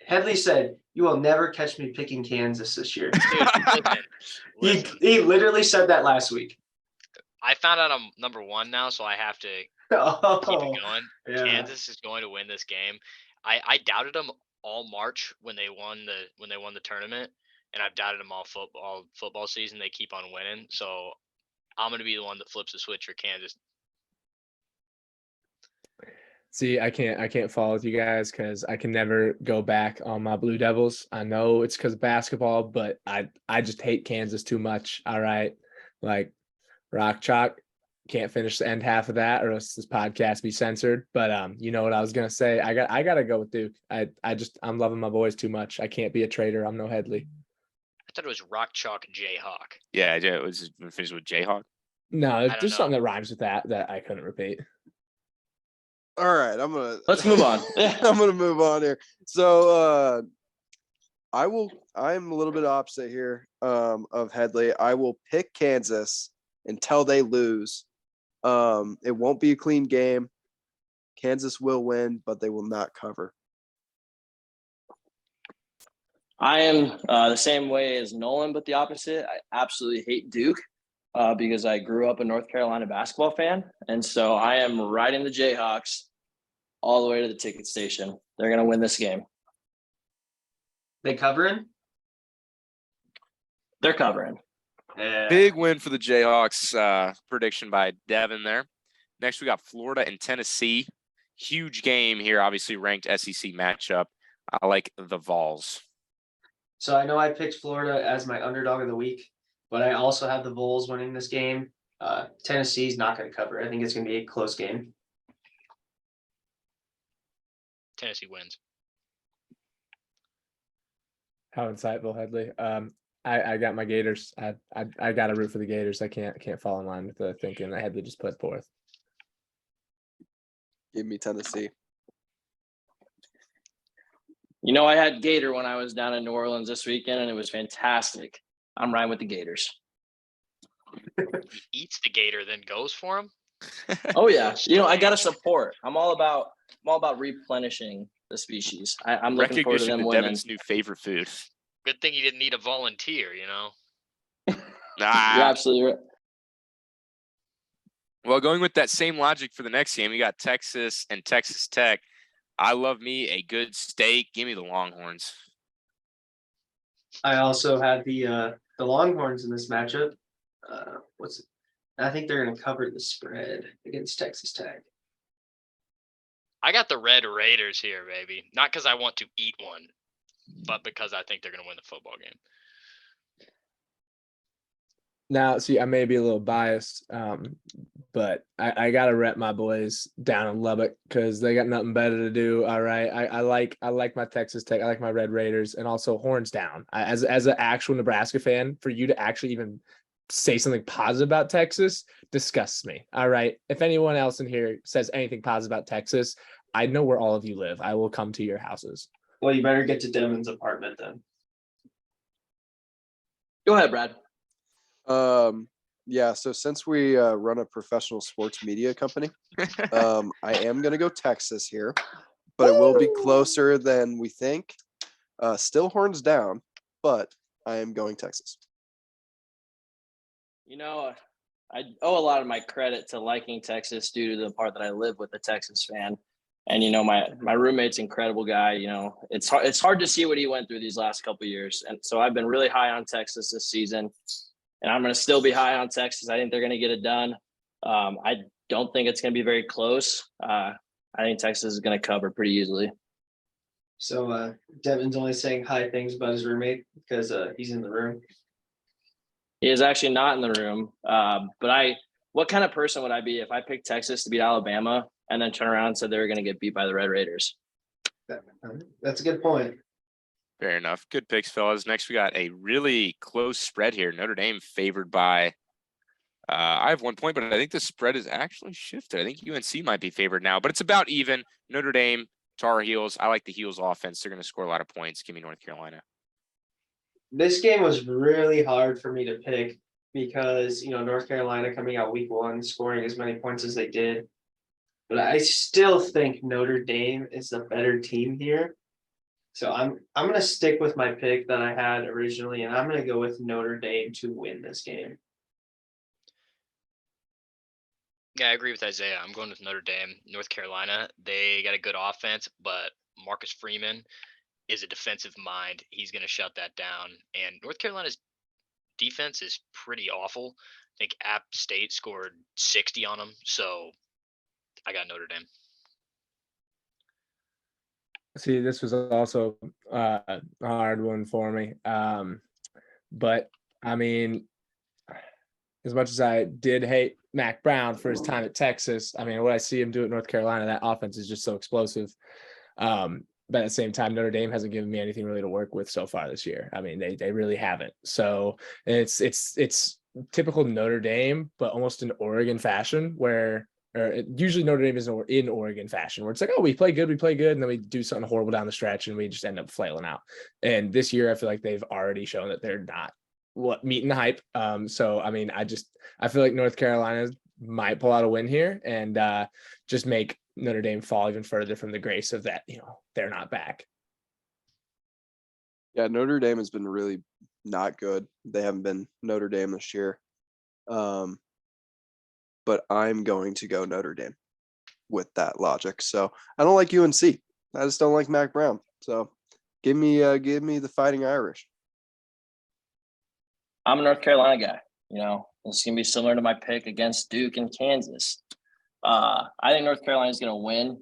Headley said, "You will never catch me picking Kansas this year." Dude, listen. He literally said that last week. I found out I'm number 1 now, so I have to keep it going. Yeah. Kansas is going to win this game. I doubted them all March when they won the tournament, and I've doubted them all football season. They keep on winning, so I'm going to be the one that flips the switch for Kansas. See, I can't follow with you guys because I can never go back on my Blue Devils. I know it's because of basketball, but I just hate Kansas too much. All right, like rock chalk. Can't finish the end half of that, or else this podcast be censored. But you know what I was gonna say. I gotta go with Duke. I'm loving my boys too much. I can't be a traitor. I'm no Headley. I thought it was Rock Chalk Jayhawk. Yeah, it was finished with Jayhawk. No, don't there's know. something that rhymes with that I couldn't repeat. All right, Let's move on. I'm gonna move on here. So I'm a little bit opposite here of Headley. I will pick Kansas until they lose. It won't be a clean game. Kansas will win, but they will not cover. I am the same way as Nolan, but the opposite. I absolutely hate Duke because I grew up a North Carolina basketball fan. And so I am riding the Jayhawks all the way to the ticket station. They're going to win this game. They covering? They're covering. Yeah. Big win for the Jayhawks. Prediction by Devin there. Next, we got Florida and Tennessee. Huge game here. Obviously ranked SEC matchup. I like the Vols. So I know I picked Florida as my underdog of the week, but I also have the Vols winning this game. Tennessee's not going to cover. I think it's going to be a close game. Tennessee wins. How insightful, Headley. I got my Gators. I got to root for the Gators. I can't fall in line with the thinking that Headley just put forth. Give me Tennessee. You know, I had Gator when I was down in New Orleans this weekend, and it was fantastic. I'm riding with the Gators. Eats the gator, then goes for him. Oh yeah, I got to support. I'm all about replenishing the species. I'm looking forward to Recognition them of winning. Devin's new favorite food. Good thing you didn't need a volunteer, You're Ah, absolutely right. well, going with that same logic for the next game, you got Texas and Texas Tech. I love me a good steak. Give me the Longhorns. I also had the Longhorns in this matchup. I think they're going to cover the spread against Texas Tech. I got the Red Raiders here, baby. Not because I want to eat one, but because I think they're going to win the football game. Now, see, I may be a little biased, but I gotta rep my boys down in Lubbock because they got nothing better to do. All right, I like my Texas Tech, I like my Red Raiders, and also horns down. As an actual Nebraska fan, for you to actually even say something positive about Texas disgusts me. All right, if anyone else in here says anything positive about Texas, I know where all of you live. I will come to your houses. Well, you better get to Devin's apartment then. Go ahead, Brad. Yeah, so since we run a professional sports media company, I am gonna go Texas here, but it will be closer than we think. Still horns down, but I am going Texas. I owe a lot of my credit to liking Texas due to the part that I live with a Texas fan. And my roommate's an incredible guy. It's hard to see what he went through these last couple of years. And so I've been really high on Texas this season. And I'm going to still be high on Texas. I think they're going to get it done. I don't think it's going to be very close. I think Texas is going to cover pretty easily. So Devin's only saying high things about his roommate because he's in the room. He is actually not in the room. But what kind of person would I be if I picked Texas to beat Alabama and then turn around and said they were going to get beat by the Red Raiders? That's a good point. Fair enough. Good picks, fellas. Next, we got a really close spread here. Notre Dame favored by, I have 1 point, but I think the spread is actually shifted. I think UNC might be favored now, but it's about even. Notre Dame, Tar Heels. I like the Heels offense. They're going to score a lot of points. Give me North Carolina. This game was really hard for me to pick because, North Carolina coming out week 1, scoring as many points as they did. But I still think Notre Dame is the better team here. So I'm going to stick with my pick that I had originally, and I'm going to go with Notre Dame to win this game. Yeah, I agree with Isaiah. I'm going with Notre Dame. North Carolina, they got a good offense, but Marcus Freeman is a defensive mind. He's going to shut that down. And North Carolina's defense is pretty awful. I think App State scored 60 on them. So I got Notre Dame. See, this was also a hard one for me. But I mean, as much as I did hate Mac Brown for his time at Texas, I mean, what I see him do at North Carolina, that offense is just so explosive. But at the same time, Notre Dame hasn't given me anything really to work with so far this year. I mean, they really haven't. So it's typical Notre Dame, but almost in Oregon fashion, where usually Notre Dame is in Oregon fashion, where it's like, oh, we play good, and then we do something horrible down the stretch, and we just end up flailing out. And this year, I feel like they've already shown that they're not meeting the hype. So I mean, I feel like North Carolina might pull out a win here and just make Notre Dame fall even further from the grace of that. They're not back. Yeah, Notre Dame has been really not good. They haven't been Notre Dame this year. But I'm going to go Notre Dame with that logic. So I don't like UNC. I just don't like Mac Brown. So give me the Fighting Irish. I'm a North Carolina guy. It's going to be similar to my pick against Duke and Kansas. I think North Carolina is going to win,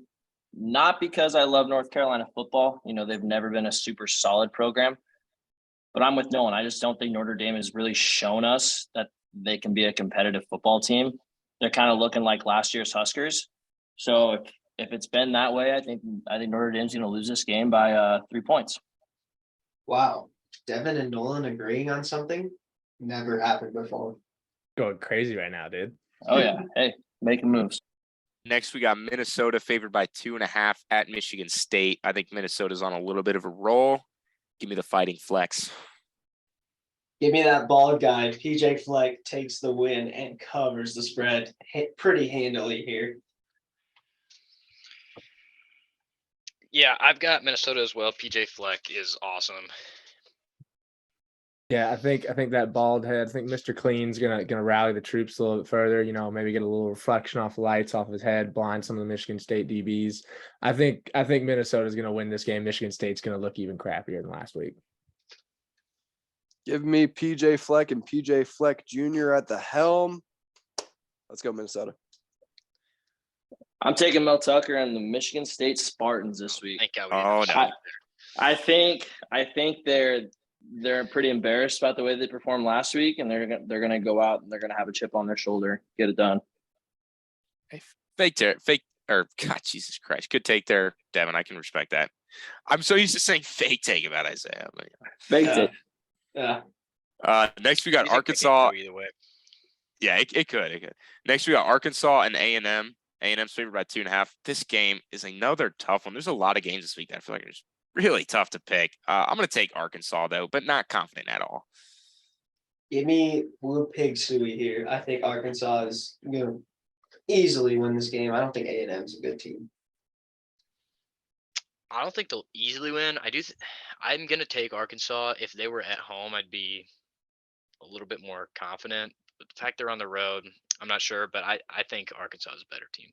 not because I love North Carolina football. They've never been a super solid program. But I'm with Nolan. I just don't think Notre Dame has really shown us that they can be a competitive football team. They're kind of looking like last year's Huskers. So if it's been that way, I think Notre Dame's going to lose this game by 3 points. Wow. Devin and Nolan agreeing on something? Never happened before. Going crazy right now, dude. Oh, yeah. Hey, making moves. Next, we got Minnesota favored by 2.5 at Michigan State. I think Minnesota's on a little bit of a roll. Give me the Fighting Flex. Give me that bald guy. PJ Fleck takes the win and covers the spread pretty handily here. Yeah, I've got Minnesota as well. PJ Fleck is awesome. Yeah, I think that bald head. I think Mr. Clean's gonna rally the troops a little bit further. You know, maybe get a little reflection off the lights off his head, blind some of the Michigan State DBs. I think Minnesota's gonna win this game. Michigan State's gonna look even crappier than last week. Give me PJ Fleck and PJ Fleck Jr. at the helm. Let's go, Minnesota. I'm taking Mel Tucker and the Michigan State Spartans this week. Oh no. I think they're pretty embarrassed about the way they performed last week, and they're gonna go out and they're gonna have a chip on their shoulder, get it done. Fake or God, Jesus Christ. Good take there, Devin. I can respect that. I'm so used to saying fake take about Isaiah. But Faked it. Yeah. Next we got Easy pick Arkansas. either way. Yeah, it could. Next we got Arkansas and A&M. A&M's favored by 2.5. This game is another tough one. There's a lot of games this week that I feel like are just really tough to pick. I'm going to take Arkansas though, but not confident at all. Give me Blue Pig Suey here. I think Arkansas is going to easily win this game. I don't think A&M's a good team. I don't think they'll easily win. I'm going to take Arkansas. If they were at home, I'd be a little bit more confident. But the fact they're on the road, I'm not sure, but I think Arkansas is a better team.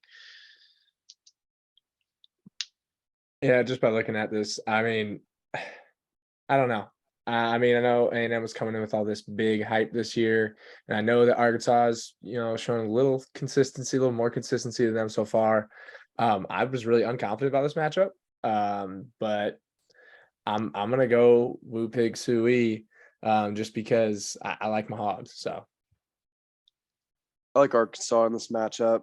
Yeah, just by looking at this, I mean, I don't know. I mean, I know A&M was coming in with all this big hype this year, and I know that Arkansas is, showing a little consistency, a little more consistency than them so far. I was really unconfident about this matchup, but I'm gonna go Woo Pig Suey, just because I like my Hogs. So I like Arkansas in this matchup,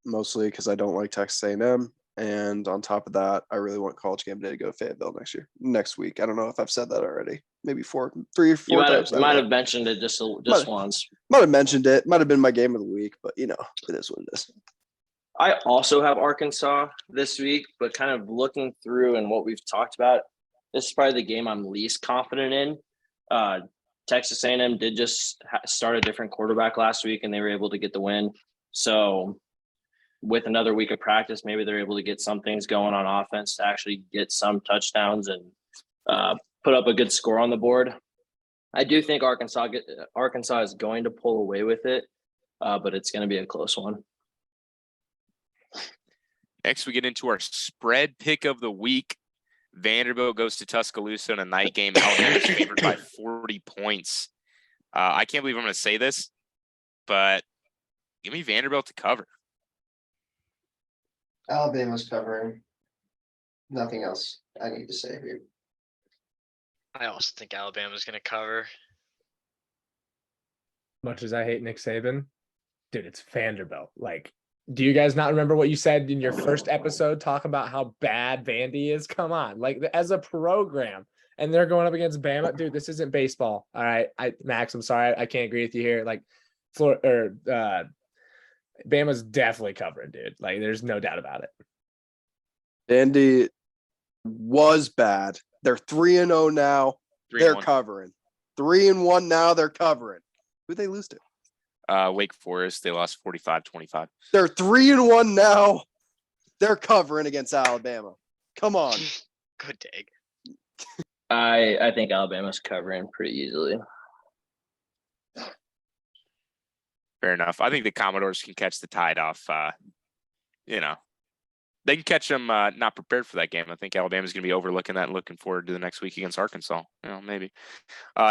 mostly because I don't like Texas A&M. And on top of that, I really want College Game Day to go to Fayetteville next week. I don't know if I've said that already. Maybe 3 or 4 times. You might have mentioned it just once. Might have mentioned it. Might have been my game of the week, but it is what it is. I also have Arkansas this week, but kind of looking through and what we've talked about, this is probably the game I'm least confident in. Texas A&M did just start a different quarterback last week, and they were able to get the win. So with another week of practice, maybe they're able to get some things going on offense to actually get some touchdowns and put up a good score on the board. I do think Arkansas is going to pull away with it, but it's going to be a close one. Next, we get into our spread pick of the week. Vanderbilt goes to Tuscaloosa in a night game. Alabama's favored by 40 points. I can't believe I'm going to say this, but give me Vanderbilt to cover. Alabama's covering. Nothing else I need to say here. I also think Alabama's going to cover. much as I hate Nick Saban, dude, it's Vanderbilt. Like, do you guys not remember what you said in your first episode talking about how bad Vandy is? Come on, like as a program, and they're going up against Bama. Dude, this isn't baseball. All right, Max, I'm sorry, I can't agree with you here. Like, Bama's definitely covering, dude. Like, there's no doubt about it. Vandy was bad. They're 3-0 now. They're covering. 3-1 now. They're covering. Who'd they lose to? Wake Forest. They lost 45-25. They're 3-1 now. They're covering against Alabama. Come on. Good take. I think Alabama's covering pretty easily. Fair enough. I think the Commodores can catch the Tide off. They can catch them not prepared for that game. I think Alabama's going to be overlooking that and looking forward to the next week against Arkansas. Maybe.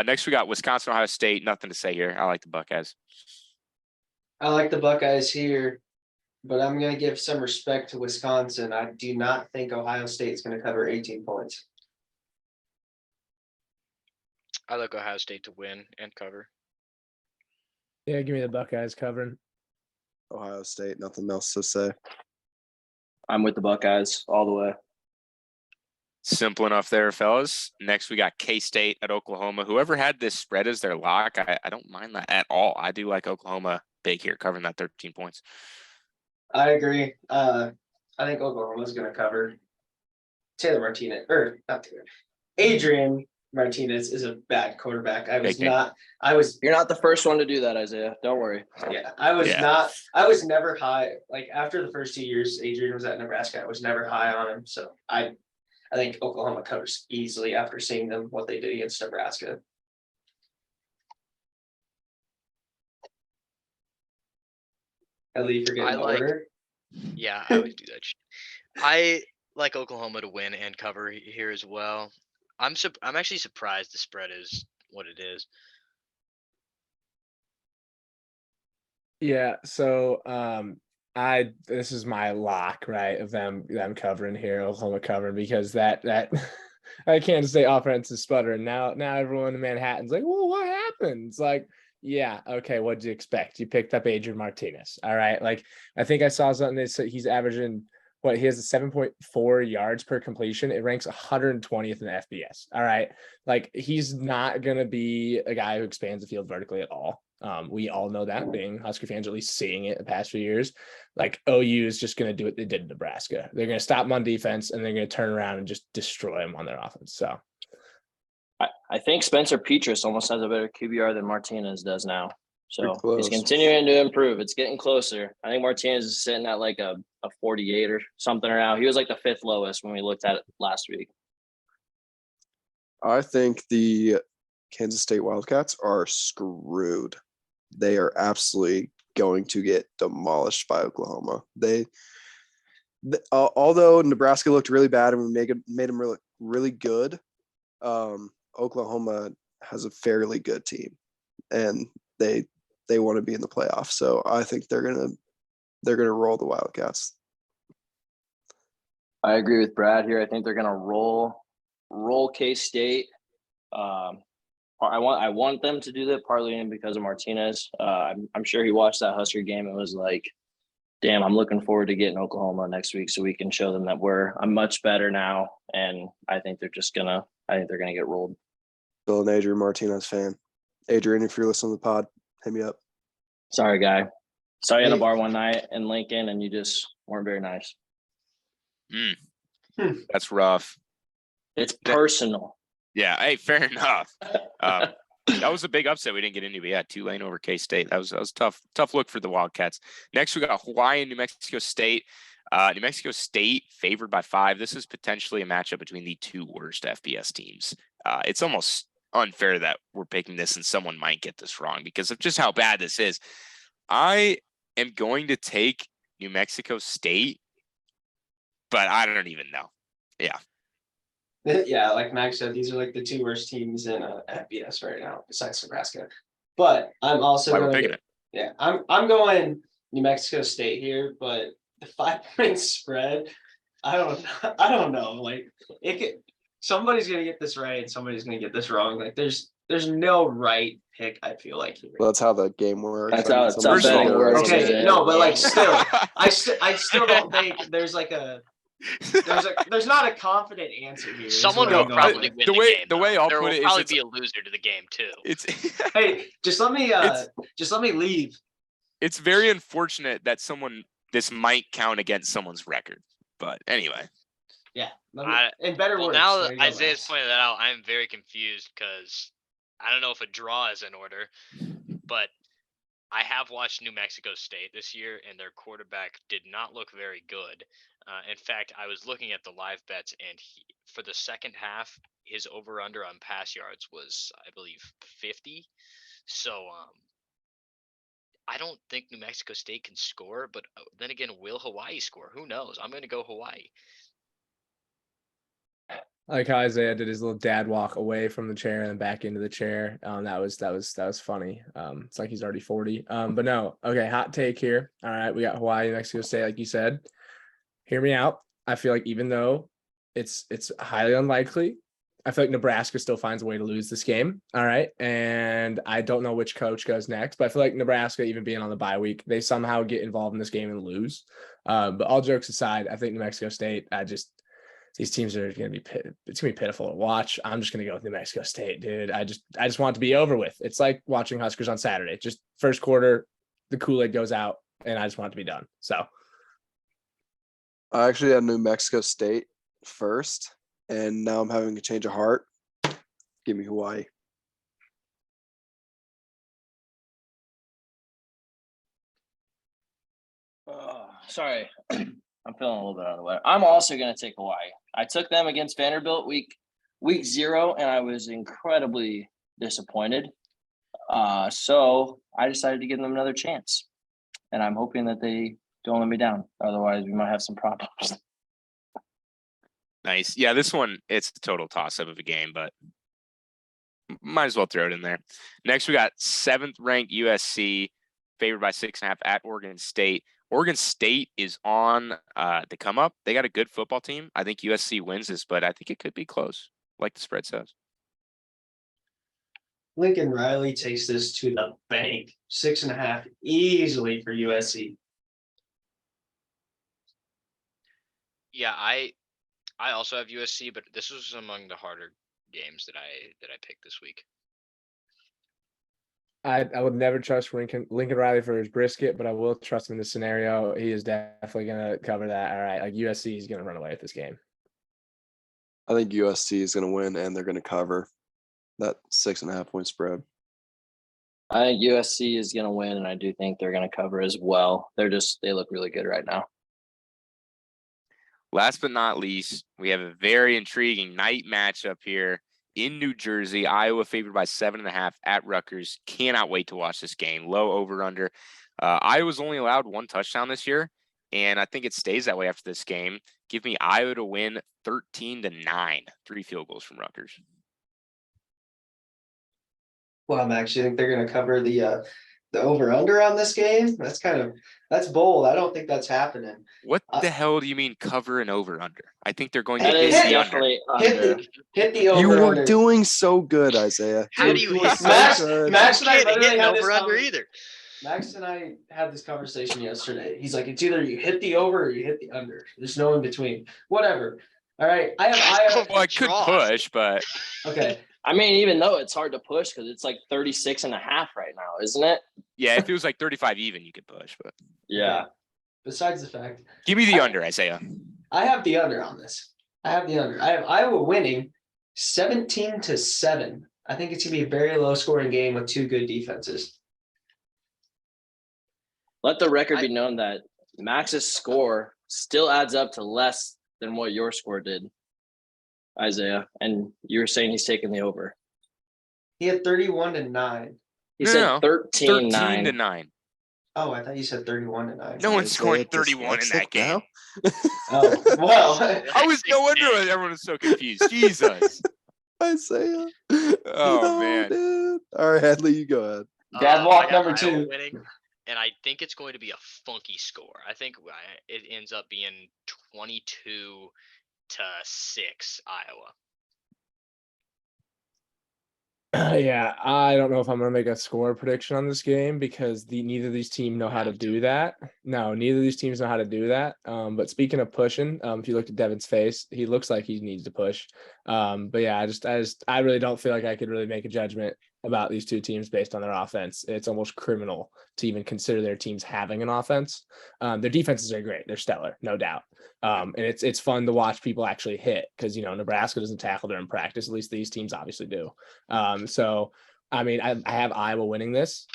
Next, we got Wisconsin, Ohio State. Nothing to say here. I like the Buckeyes. I like the Buckeyes here, but I'm going to give some respect to Wisconsin. I do not think Ohio State's going to cover 18 points. I like Ohio State to win and cover. Yeah, give me the Buckeyes covering. Ohio State, nothing else to say. I'm with the Buckeyes all the way. Simple enough there, fellas. Next, we got K-State at Oklahoma. Whoever had this spread as their lock, I don't mind that at all. I do like Oklahoma big here, covering that 13 points. I agree. I think Oklahoma's going to cover. Taylor Martinez, or not Taylor. Adrian Martinez is a bad quarterback. You're not the first one to do that, Isaiah. Don't worry. Yeah, I was never high. Like after the first 2 years Adrian was at Nebraska, I was never high on him. So I think Oklahoma covers easily after seeing them what they did against Nebraska. Headley, forget order. Yeah, I would do that. I like Oklahoma to win and cover here as well. I'm actually surprised the spread is what it is. Yeah, so this is my lock, right, of them covering here, Oklahoma covering, because that I can't say offense is sputtering. Now everyone in Manhattan's like, well, what happened? It's like, yeah, okay, what'd you expect? You picked up Adrian Martinez. All right. Like I think I saw something that said he's averaging he has a 7.4 yards per completion. It ranks 120th in the FBS. All right. Like he's not gonna be a guy who expands the field vertically at all. We all know that, being Husker fans, at least seeing it the past few years. Like OU is just going to do what they did in Nebraska. They're going to stop them on defense and they're going to turn around and just destroy them on their offense. So I think Spencer Petras almost has a better QBR than Martinez does now. So Pretty he's close. continuing to improve. It's getting closer. I think Martinez is sitting at like a 48 or something around. He was like the 5th lowest when we looked at it last week. I think the Kansas State Wildcats are screwed. They are absolutely going to get demolished by Oklahoma. Although Nebraska looked really bad and we made them really, really good, Oklahoma has a fairly good team, and they want to be in the playoffs. So I think they're gonna roll the Wildcats. I agree with Brad here. I think they're gonna roll K-State. I want them to do that partly in because of Martinez. I'm sure he watched that Husker game and was like, damn, I'm looking forward to getting Oklahoma next week so we can show them that I'm much better now. And I think they're gonna get rolled. Still an Adrian Martinez fan. Adrian, if you're listening to the pod, hit me up. Sorry, guy. Saw you at a bar one night in Lincoln and you just weren't very nice. That's rough. It's personal. Yeah. Hey, fair enough. That was a big upset we didn't get into. But yeah, Tulane over K-State. That was tough look for the Wildcats. Next, we got Hawaii and New Mexico State. New Mexico State favored by 5. This is potentially a matchup between the 2 worst FBS teams. It's almost unfair that we're picking this and someone might get this wrong because of just how bad this is. I am going to take New Mexico State, but I don't even know. Yeah. Yeah, like Max said, these are like the 2 worst teams in FBS right now, besides Nebraska. But I'm also I'm going New Mexico State here, but the 5-point spread, I don't know. Like somebody's gonna get this right and somebody's gonna get this wrong. Like there's no right pick, I feel like here. Well, that's how the game works. That's how betting works. Okay, no, but like still, I still don't think there's like there's not a confident answer here. Someone will probably win the game. The way I'll put it is there will probably be a loser to the game too. It's hey, just let me leave. It's very unfortunate that this might count against someone's record. But anyway. Yeah. In better words. Now that Isaiah's pointed that out, I'm very confused because I don't know if a draw is in order, but I have watched New Mexico State this year, and their quarterback did not look very good. In fact, I was looking at the live bets, and for the second half, his over/under on pass yards was, I believe, 50. So I don't think New Mexico State can score, but then again, will Hawaii score? Who knows? I'm going to go Hawaii. I like how Isaiah did his little dad walk away from the chair and then back into the chair. That was funny. It's like he's already 40. But no, okay, hot take here. All right, we got Hawaii, New Mexico State, like you said. Hear me out. I feel like even though it's highly unlikely, I feel like Nebraska still finds a way to lose this game. All right. And I don't know which coach goes next, but I feel like Nebraska, even being on the bye week, they somehow get involved in this game and lose. But all jokes aside, I think New Mexico State, these teams are going to be pitiful to watch. I'm just going to go with New Mexico State, dude. I just want it to be over with. It's like watching Huskers on Saturday. Just first quarter, the Kool-Aid goes out, and I just want it to be done. So I actually had New Mexico State first, and now I'm having a change of heart. Give me Hawaii. Sorry, I'm feeling a little bit out of the way. I'm also going to take Hawaii. I took them against Vanderbilt week 0, and I was incredibly disappointed. So I decided to give them another chance, and I'm hoping that they don't let me down. Otherwise, we might have some problems. Nice. Yeah, this one, it's a total toss-up of a game, but might as well throw it in there. Next, we got 7th ranked USC, favored by 6.5 at Oregon State. Oregon State is on the come up. They got a good football team. I think USC wins this, but I think it could be close, like the spread says. Lincoln Riley takes this to the bank. 6.5 easily for USC. Yeah, I also have USC, but this was among the harder games that I picked this week. I would never trust Lincoln Riley for his brisket, but I will trust him in this scenario. He is definitely going to cover that. All right, like USC is going to run away with this game. I think USC is going to win, and they're going to cover that 6.5 point spread. I think USC is going to win, and I do think they're going to cover as well. They look really good right now. Last but not least, we have a very intriguing night matchup here in New Jersey. Iowa favored by 7.5 at Rutgers. Cannot wait to watch this game. Low over under. Iowa's only allowed 1 touchdown this year, and I think it stays that way after this game. Give me Iowa to win 13-9. 3 field goals from Rutgers. Well, I'm actually think they're going to cover the over under on this game. That's bold. I don't think that's happening. What the hell do you mean cover and over under? I think they're going to That hit is the under. definitely under. Hit the over. You were under. doing so good, Isaiah. How You do you were hit doing Max? so good. Max and I Can't literally hit had this over under either. Max and I had this conversation yesterday. He's like, it's either you hit the over or you hit the under. There's no in between. Whatever. All right. I have Well, I could Draw. push, but okay. I mean, even though it's hard to push because it's like 36.5 right now, isn't it? yeah, if it was like 35 even, you could push. But Yeah. Besides the fact, give me the under, Isaiah. I have the under on this. I have Iowa winning 17-7. I think it's gonna be a very low scoring game with 2 good defenses. Let the record be known that Max's score still adds up to less than what your score did, Isaiah. And you were saying he's taking the over. He had 31-9. He No, said no. 13-9. 13-9. Oh, I thought you said 31-9. No one's scoring Isaiah 31 in that dyslexic now? game. Oh, well. I was no wonder everyone was so confused. Jesus. Isaiah. Oh, No, man. dude. All right, Hadley, you go ahead. Dad I walk got number Iowa 2. winning, and I think it's going to be a funky score. I think it ends up being 22-6 Iowa. Yeah, I don't know if I'm gonna make a score prediction on this game because neither of these teams know how to do that. No, neither of these teams know how to do that. But speaking of pushing, if you looked at Devin's face, he looks like he needs to push. But yeah, I really don't feel like I could really make a judgment about these two teams based on their offense. It's almost criminal to even consider their teams having an offense. Their defenses are great; they're stellar, no doubt. And it's fun to watch people actually hit because Nebraska doesn't tackle during practice. At least these teams obviously do. So I mean, I have Iowa winning this.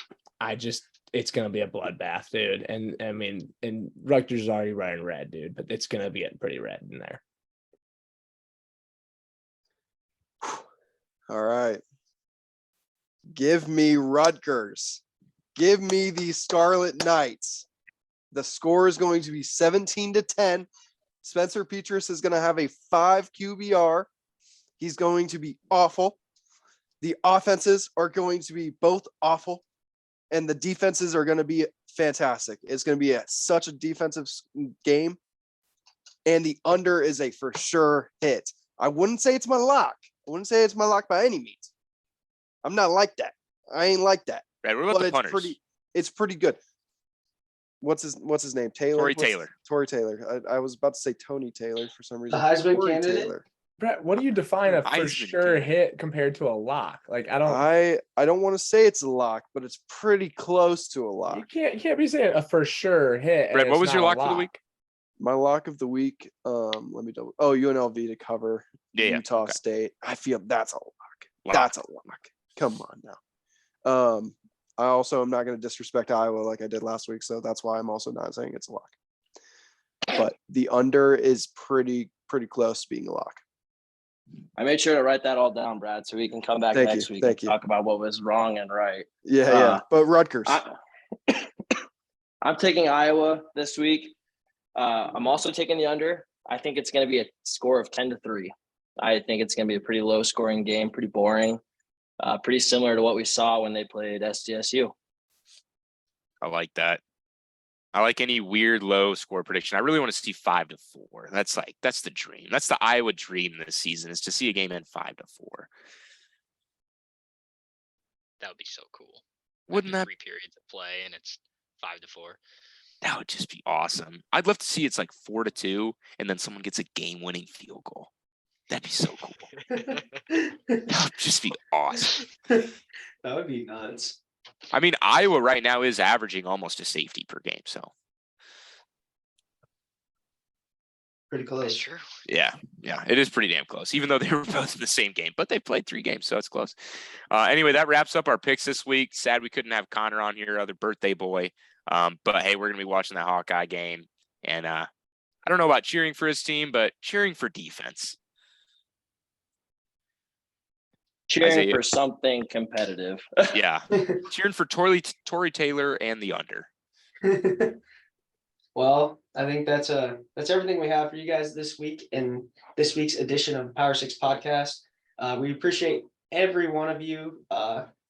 It's gonna be a bloodbath, dude. And I mean, and Rutgers is already running red, dude, but it's gonna be getting pretty red in there. All right. Give me Rutgers. Give me the Scarlet Knights. The score is going to be 17-10. Spencer Petras is going to have a 5 QBR. He's going to be awful. The offenses are going to be both awful, and the defenses are going to be fantastic. It's going to be such a defensive game, and the under is a for sure hit. I wouldn't say it's my lock. I wouldn't say it's my lock by any means. I'm not like that. I ain't like that. Right, what about the But punters? it's pretty good. What's his name? Taylor? Tory Taylor. Tory Taylor. I was about to say Tony Taylor for some reason. The Heisman Tory candidate? Taylor. Brett, what do you define a for Heisman sure candidate. hit compared to a lock? Like I don't want to say it's a lock, but it's pretty close to a you lock. can't be saying a for sure hit. and Brett, what it's was your not a lock for the week? My lock of the week. Let me double. Oh, UNLV to cover Yeah. Utah Okay. State. I feel that's a lock. That's a lock. Come on now. I also am not going to disrespect Iowa like I did last week, so that's why I'm also not saying it's a lock. But the under is pretty close to being a lock. I made sure to write that all down, Brad, so we can come back next week and talk about what was wrong and right. Yeah. But Rutgers. I'm taking Iowa this week. I'm also taking the under. I think it's going to be a score of 10-3. I think it's going to be a pretty low scoring game, pretty boring, pretty similar to what we saw when they played SDSU. I like that. I like any weird low score prediction. I really want to see 5-4. That's the dream. That's the Iowa dream this season, is to see a game end 5-4. That would be so cool. Wouldn't that 3 periods of play and it's 5-4? That would just be awesome. I'd love to see it's like 4-2 and then someone gets a game-winning field goal. That'd be so cool. That would just be awesome. That would be nuts. I mean, Iowa right now is averaging almost a safety per game, so Pretty close. That's true. yeah, it is pretty damn close, even though they were both in the same game, but they played 3 games, so it's close. Anyway, that wraps up our picks this week. Sad we couldn't have Connor on here, other birthday boy. But hey, we're going to be watching that Hawkeye game, and I don't know about cheering for his team, but cheering for defense. Cheering for something competitive. Yeah. Cheering for Tory Taylor and the under. Well, I think that's everything we have for you guys this week in this week's edition of the Power 6 podcast. We appreciate every one of you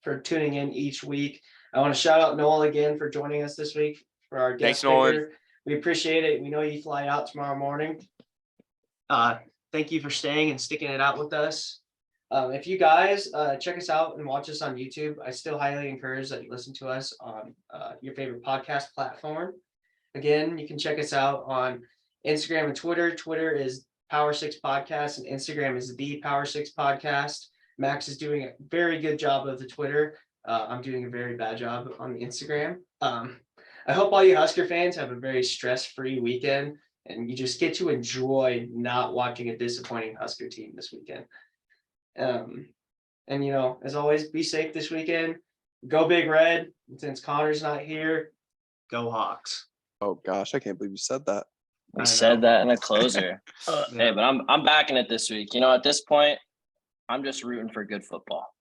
for tuning in each week. I want to shout out Noel again for joining us this week for our guest speaker. We appreciate it. We know you fly out tomorrow morning. Thank you for staying and sticking it out with us. If you guys check us out and watch us on YouTube, I still highly encourage that you listen to us on your favorite podcast platform. Again, you can check us out on Instagram and Twitter. Twitter is Power 6 Podcast and Instagram is the Power 6 Podcast. Max is doing a very good job of the Twitter. I'm doing a very bad job on the Instagram. I hope all you Husker fans have a very stress-free weekend and you just get to enjoy not watching a disappointing Husker team this weekend. And as always, be safe this weekend. Go Big Red. And since Connor's not here, go Hawks. Oh gosh, I can't believe you said that. We said that in a closer. Hey, but I'm backing it this week. At this point, I'm just rooting for good football.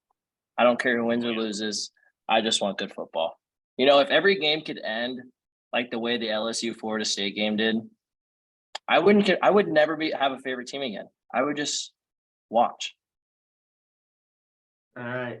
I don't care who wins or loses. I just want good football. If every game could end like the way the LSU Florida State game did, I would never have a favorite team again. I would just watch. all right.